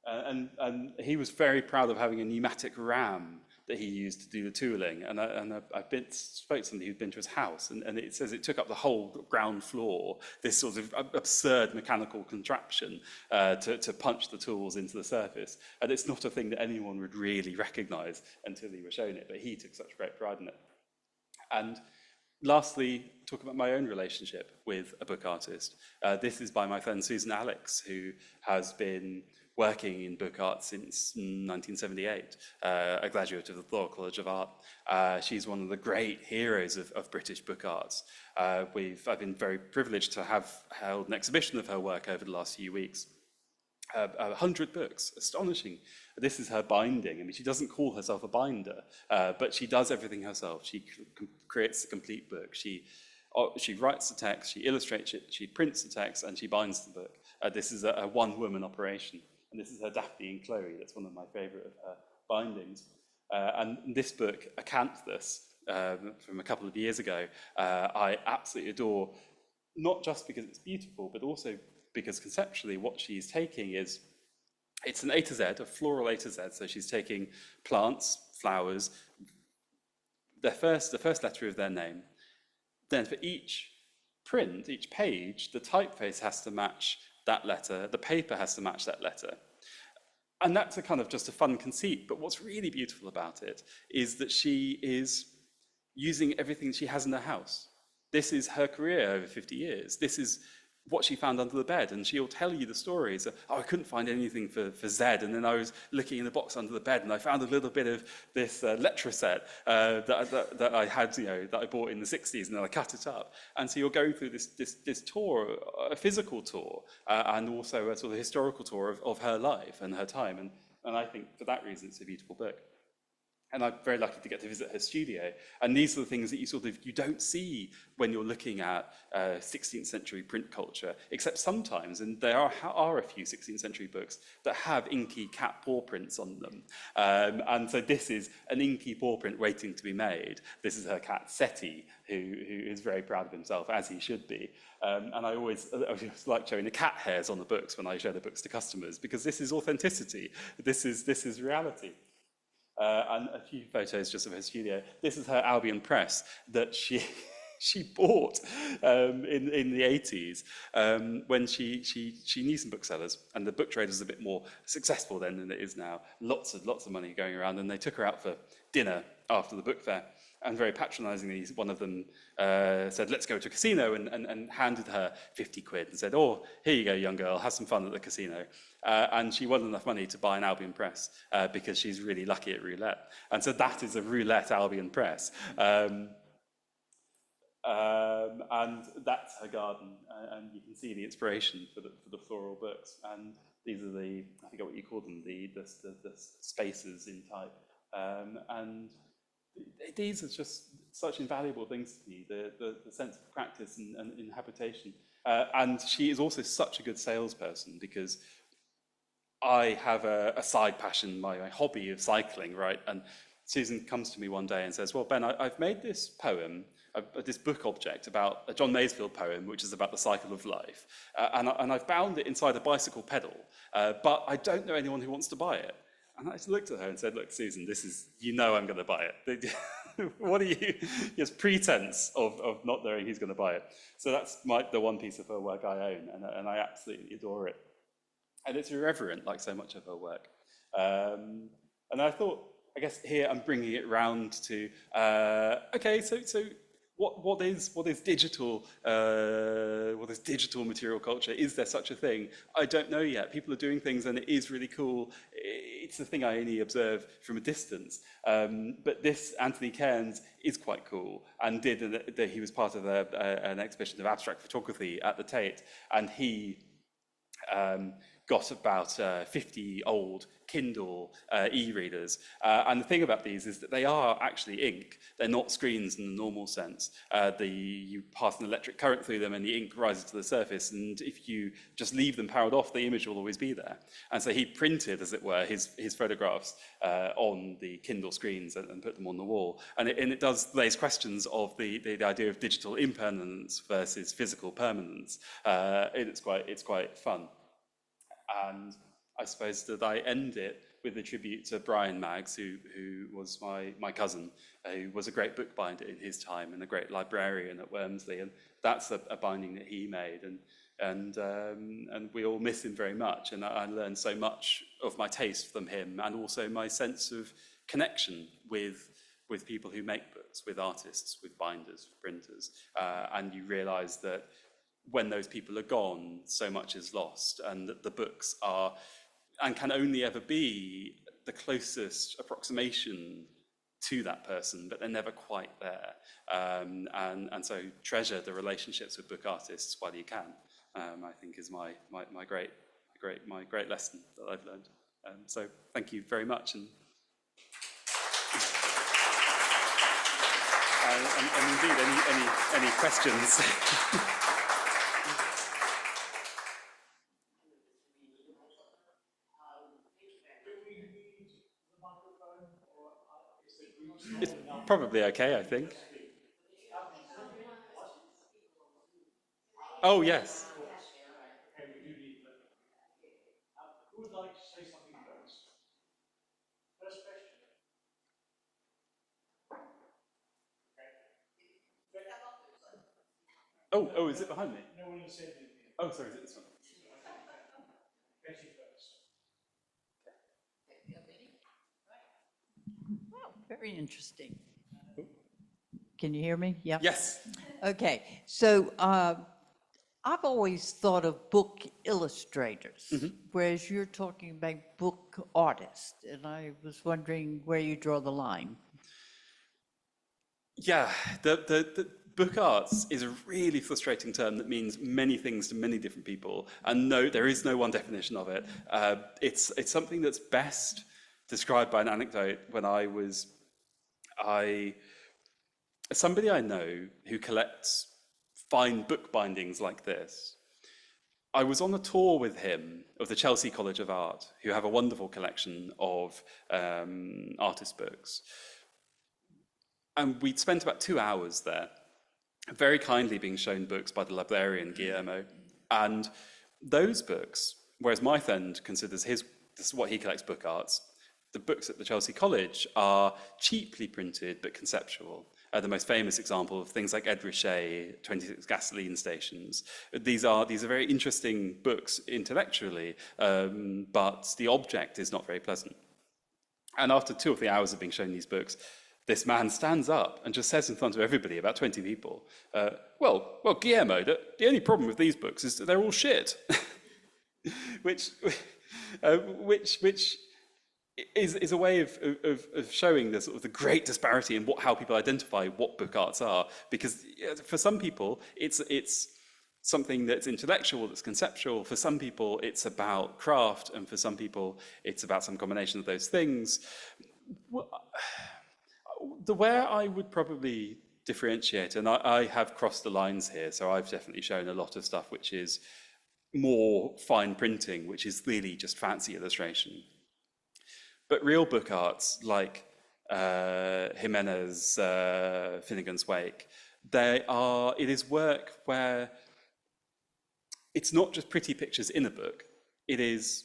And he was very proud of having a pneumatic ram that he used to do the tooling. And I've spoke to somebody who'd been to his house, and it says it took up the whole ground floor, this sort of absurd mechanical contraption to punch the tools into the surface. And it's not a thing that anyone would really recognise until he was shown it, but he took such great pride in it. And lastly, talk about my own relationship with a book artist. This is by my friend Susan Alex, who has been working in book art since 1978, a graduate of the Royal College of Art. She's one of the great heroes of British book arts. I've been very privileged to have held an exhibition of her work over the last few weeks. 100 books, astonishing. This is her binding. I mean, she doesn't call herself a binder, but she does everything herself. She creates a complete book. She writes the text, she illustrates it, she prints the text, and she binds the book. This is a one-woman operation. And this is her Daphne and Chloe. That's one of my favourite of her bindings. And this book, Acanthus, from a couple of years ago, I absolutely adore, not just because it's beautiful, but also because conceptually what she's taking is, it's an A to Z, a floral A to Z. So she's taking plants, flowers, the first letter of their name. Then for each print, each page, the typeface has to match that letter, the paper has to match that letter. And that's a kind of just a fun conceit, but what's really beautiful about it is that she is using everything she has in her house. This is her career over 50 years. This is what she found under the bed, and she'll tell you the stories. Oh, I couldn't find anything for Z, and then I was looking in the box under the bed, and I found a little bit of this Letraset that I had, that I bought in the 60s, and then I cut it up. And so you're going through this tour, a physical tour, and also a sort of historical tour of her life and her time. And I think for that reason, it's a beautiful book. And I'm very lucky to get to visit her studio. And these are the things that you don't see when you're looking at 16th century print culture, except sometimes, and there are a few 16th century books that have inky cat paw prints on them. And so this is an inky paw print waiting to be made. This is her cat, Seti, who is very proud of himself, as he should be. And I always like showing the cat hairs on the books when I show the books to customers, because this is authenticity. This is reality. And a few photos just of her studio. This is her Albion press that she bought in the 80s when she knew some booksellers, and the book trade was a bit more successful then than it is now. Lots of money going around, and they took her out for dinner after the book fair. And very patronisingly, one of them said, let's go to a casino, and handed her 50 quid and said, oh, here you go, young girl, have some fun at the casino. And she won enough money to buy an Albion press because she's really lucky at roulette. And so that is a roulette Albion press. And that's her garden. And you can see the inspiration for the floral books. And these are I forget what you call them, the spaces in type. And these are just such invaluable things to me, the sense of practice and habitation. And she is also such a good salesperson, because I have a side passion, my hobby of cycling, right? And Susan comes to me one day and says, well, Ben, I've made this poem, this book object about a John Masefield poem, which is about the cycle of life. And I've bound it inside a bicycle pedal, but I don't know anyone who wants to buy it. And I just looked at her and said, look, Susan, this is, I'm going to buy it. What are you? Yes, pretense of not knowing who's going to buy it. So that's the one piece of her work I own, and I absolutely adore it. And it's irreverent, like so much of her work. And I thought, I guess here I'm bringing it round to, okay, so what is digital? What is digital material culture? Is there such a thing? I don't know yet. People are doing things, and it is really cool. It's a thing I only observe from a distance. But this Anthony Cairns is quite cool, and he was part of an exhibition of abstract photography at the Tate, and he got about 50 old Kindle e-readers. And the thing about these is that they are actually ink. They're not screens in the normal sense. You pass an electric current through them and the ink rises to the surface, and if you just leave them powered off, the image will always be there. And so he printed, as it were, his photographs on the Kindle screens and put them on the wall. And it does raise questions of the idea of digital impermanence versus physical permanence. It's quite fun. And I suppose that I end it with a tribute to Brian Maggs, who was my cousin, who was a great bookbinder in his time and a great librarian at Wormsley. And that's a binding that he made. And we all miss him very much. And I learned so much of my taste from him, and also my sense of connection with people who make books, with artists, with binders, with printers. And you realise that when those people are gone, so much is lost, and that the books are, and can only ever be, the closest approximation to that person, but they're never quite there. And so treasure the relationships with book artists while you can, I think is my great lesson that I've learned. So thank you very much. And indeed, any questions? It's probably okay, I think. Oh, yes. Who would like to say something first? First question. Oh, is it behind me? No one has said anything. Oh, sorry, is it this one? Betty first. Wow, very interesting. Can you hear me? Yeah. Yes. Okay, so I've always thought of book illustrators, whereas you're talking about book artists, and I was wondering where you draw the line. Yeah, the book arts is a really frustrating term that means many things to many different people, and no, there is no one definition of it. It's something that's best described by an anecdote. When somebody I know who collects fine book bindings like this. I was on a tour with him of the Chelsea College of Art, who have a wonderful collection of artist books. And we'd spent about 2 hours there, very kindly being shown books by the librarian Guillermo. And those books, whereas my friend considers this is what he collects book arts, the books at the Chelsea College are cheaply printed but conceptual. The most famous example of things like Ed Ruscha, 26 gasoline stations. These are very interesting books intellectually, but the object is not very pleasant. And after 2 or 3 hours of being shown these books, this man stands up and just says in front of everybody, about 20 people, well, Guillermo, the only problem with these books is that they're all shit. which is a way of showing the sort of the great disparity in how people identify what book arts are. Because for some people, it's something that's intellectual, that's conceptual. For some people, it's about craft, and for some people, it's about some combination of those things. Where I would probably differentiate, and I have crossed the lines here, so I've definitely shown a lot of stuff which is more fine printing, which is really just fancy illustration. But real book arts, like Jimenez, Finnegan's Wake, it is work where it's not just pretty pictures in a book, it is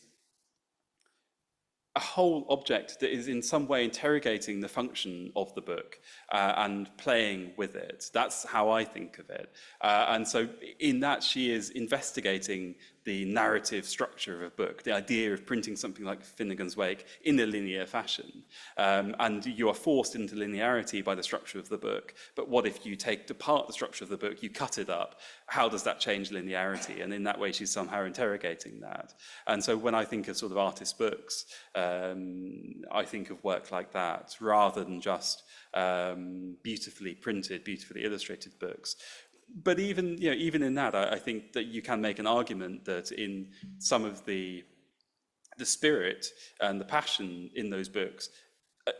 a whole object that is in some way interrogating the function of the book and playing with it. That's how I think of it. And so in that, she is investigating the narrative structure of a book, the idea of printing something like Finnegan's Wake in a linear fashion. And you are forced into linearity by the structure of the book. But what if you take apart the structure of the book, you cut it up? How does that change linearity? And in that way, she's somehow interrogating that. And so when I think of sort of artist books, I think of work like that, rather than just beautifully printed, beautifully illustrated books. But even in that, I think that you can make an argument that in some of the spirit and the passion in those books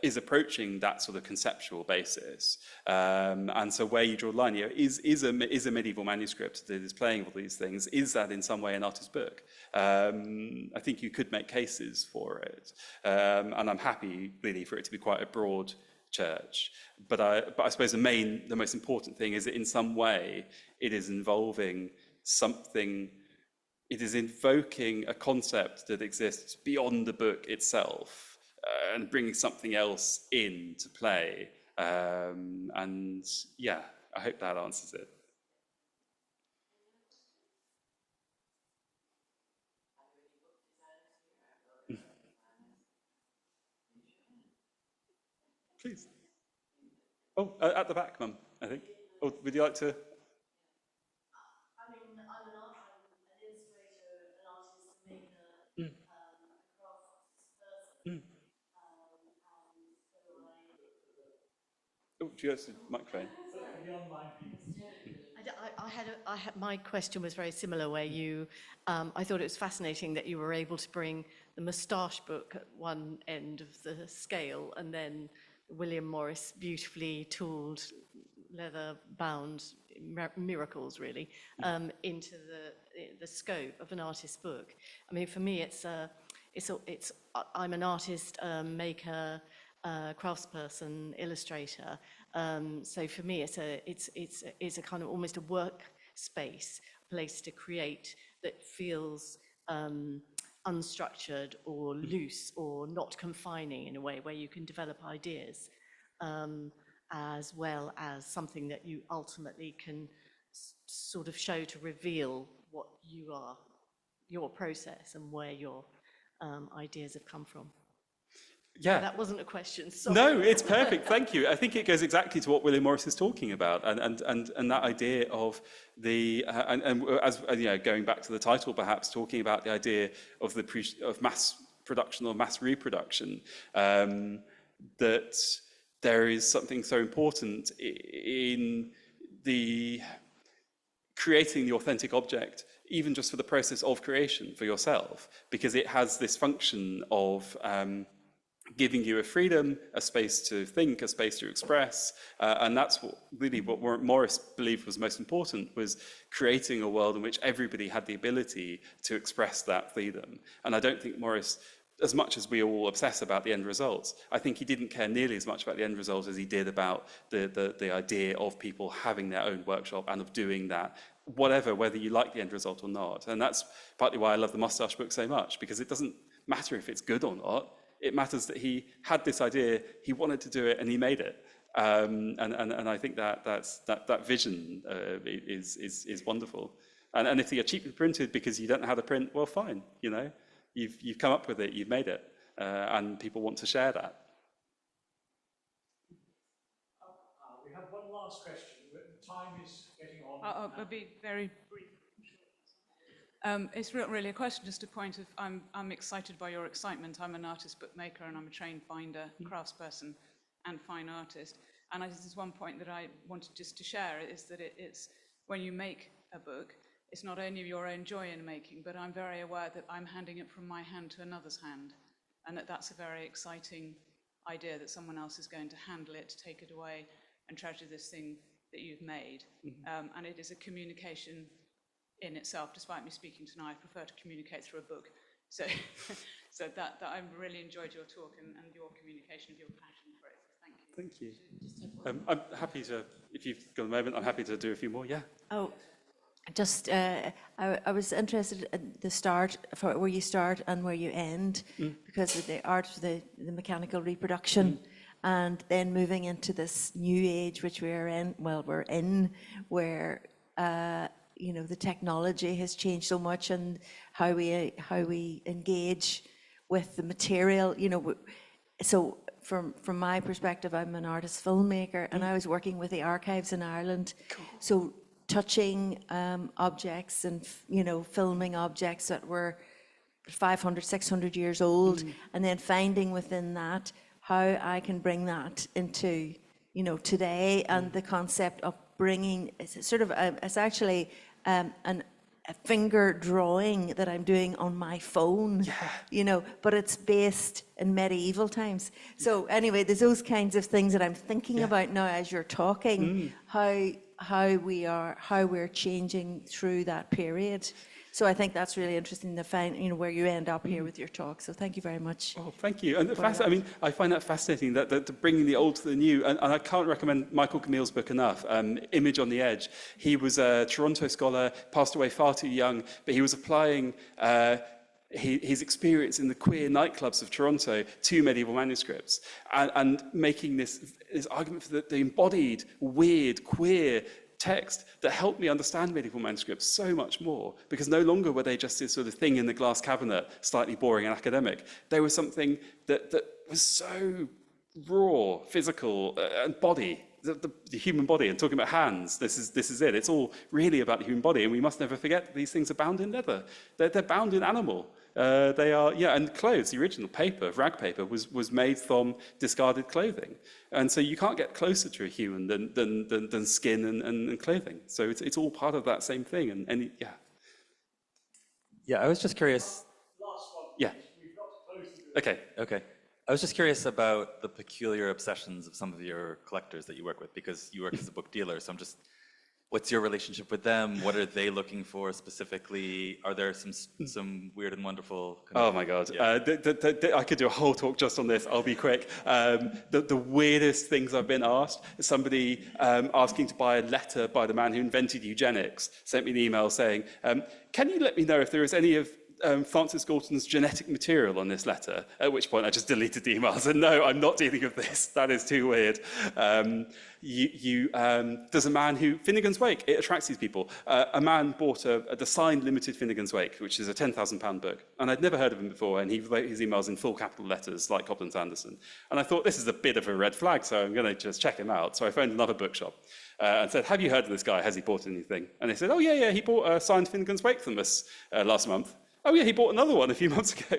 is approaching that sort of conceptual basis. And so where you draw the line here is a medieval manuscript that is playing all these things. Is that in some way an artist's book? I think you could make cases for it. And I'm happy really for it to be quite a broad church. But I suppose the most important thing is that in some way it is involving something, it is invoking a concept that exists beyond the book itself and bringing something else into play. And yeah, I hope that answers it. Please. Oh, at the back, Mum, I think. Or would you like to? I'm an illustrator, an artist, a maker, a craft person. Oh, do you have the microphone? My question was very similar, where I thought it was fascinating that you were able to bring the moustache book at one end of the scale, and then William Morris beautifully tooled, leather-bound miracles, really, into the scope of an artist's book. I mean, for me, I'm an artist, maker, craftsperson, illustrator. So for me, it's a kind of almost a workspace, place to create that feels unstructured or loose or not confining, in a way where you can develop ideas, as well as something that you ultimately can sort of show to reveal what you are, your process, and where your ideas have come from. Yeah. That wasn't a question, sorry. No, it's perfect. Thank you. I think it goes exactly to what William Morris is talking about, and that idea of the as you know, going back to the title, perhaps talking about the idea of of mass production or mass reproduction, that there is something so important in the creating the authentic object, even just for the process of creation for yourself, because it has this function of giving you a freedom, a space to think, a space to express, and that's what Morris believed was most important, was creating a world in which everybody had the ability to express that freedom. And I don't think Morris, as much as we all obsess about the end results, I think he didn't care nearly as much about the end result as he did about the idea of people having their own workshop and of doing that, whether you like the end result or not. And that's partly why I love the Mustache book so much, because it doesn't matter if it's good or not. It matters that he had this idea, he wanted to do it, and he made it. And I think that vision is wonderful. And if they are cheaply printed because you don't know how to print, well, fine. You know, you've come up with it, you've made it, and people want to share that. We have one last question. Time is getting on. I'll be very brief. It's really a question, just a point of, I'm excited by your excitement. I'm an artist bookmaker and I'm a trained binder, craftsperson and fine artist. And there's one point that I wanted just to share, is that it's when you make a book, it's not only your own joy in making, but I'm very aware that I'm handing it from my hand to another's hand. And that's a very exciting idea, that someone else is going to handle it, take it away and treasure this thing that you've made. And it is a communication in itself. Despite me speaking tonight, I prefer to communicate through a book. So, that I really enjoyed your talk and your communication of your passion for it. Thank you. Thank you. I'm happy to, if you've got a moment, I'm happy to do a few more. Yeah. Oh, just I was interested at the start, for where you start and where you end, because of the art of the mechanical reproduction. And then moving into this new age, which we're in, where you know, the technology has changed so much, and how we engage with the material. You know, so from my perspective, I'm an artist filmmaker, and I was working with the archives in Ireland. Cool. So touching objects and, you know, filming objects that were 500, 600 years old, and then finding within that how I can bring that into, you know, today, and the concept of bringing, it's sort of, it's actually a finger drawing that I'm doing on my phone, you know, but it's based in medieval times. So anyway, there's those kinds of things that I'm thinking about now as you're talking, how we're changing through that period. So I think that's really interesting to find, you know, where you end up here with your talk. So thank you very much. Oh, thank you. And I mean, I find that fascinating, that bringing the old to the new. And I can't recommend Michael Camille's book enough, Image on the Edge. He was a Toronto scholar, passed away far too young, but he was applying his experience in the queer nightclubs of Toronto to medieval manuscripts, and making this argument for the embodied, weird, queer text that helped me understand medieval manuscripts so much more, because no longer were they just this sort of thing in the glass cabinet, slightly boring and academic. They were something that was so raw, physical, and body, the human body. And talking about hands, this is it. It's all really about the human body, and we must never forget that these things are bound in leather. They're bound in animal. They are, and clothes, the original paper, rag paper, was made from discarded clothing. And so you can't get closer to a human than skin and clothing. So it's all part of that same thing. And yeah. Yeah, I was just curious. Last one. Yeah. We've got to close the Okay. Okay. I was just curious about the peculiar obsessions of some of your collectors that you work with, because you work as a book dealer. So I'm just, what's your relationship with them? What are they looking for specifically? Are there some weird and wonderful? Oh my God. Yeah. I could do a whole talk just on this. I'll be quick. The weirdest things I've been asked, somebody asking to buy a letter by the man who invented eugenics, sent me an email saying, can you let me know if there is any of Francis Galton's genetic material on this letter, at which point I just deleted the email. I said, no, I'm not dealing with this. That is too weird. There's a man who, Finnegan's Wake, it attracts these people. A man bought the signed limited Finnegan's Wake, which is a £10,000 book. And I'd never heard of him before, and he wrote his emails in full capital letters, like Cobden Sanderson. And I thought, this is a bit of a red flag, so I'm going to just check him out. So I phoned another bookshop and said, have you heard of this guy? Has he bought anything? And they said, oh, yeah, he bought a signed Finnegan's Wake from us last month. Oh, yeah, he bought another one a few months ago.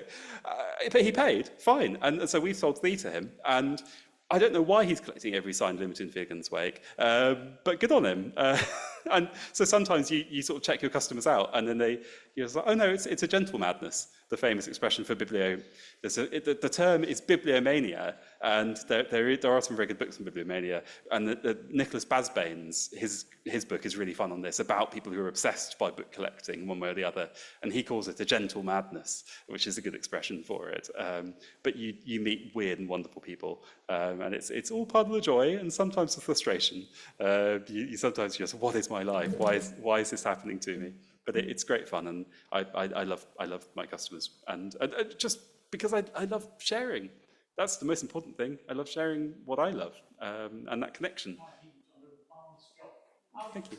But he paid, fine. And so we sold 3 to him. And I don't know why he's collecting every signed limited Finnegan's Wake, but good on him. And so sometimes you sort of check your customers out, and then you're like, oh no, it's a gentle madness, the famous expression for the term is bibliomania, and there are some very good books on bibliomania, and the Nicholas Basbane's, his book is really fun on this, about people who are obsessed by book collecting one way or the other, and he calls it a gentle madness, which is a good expression for it. But you meet weird and wonderful people, and it's all part of the joy, and sometimes the frustration. You sometimes just, what is my life? Why is this happening to me? But it's great fun, and I love my customers, and just because I love sharing. That's the most important thing. I love sharing what I love, and that connection. Thank you.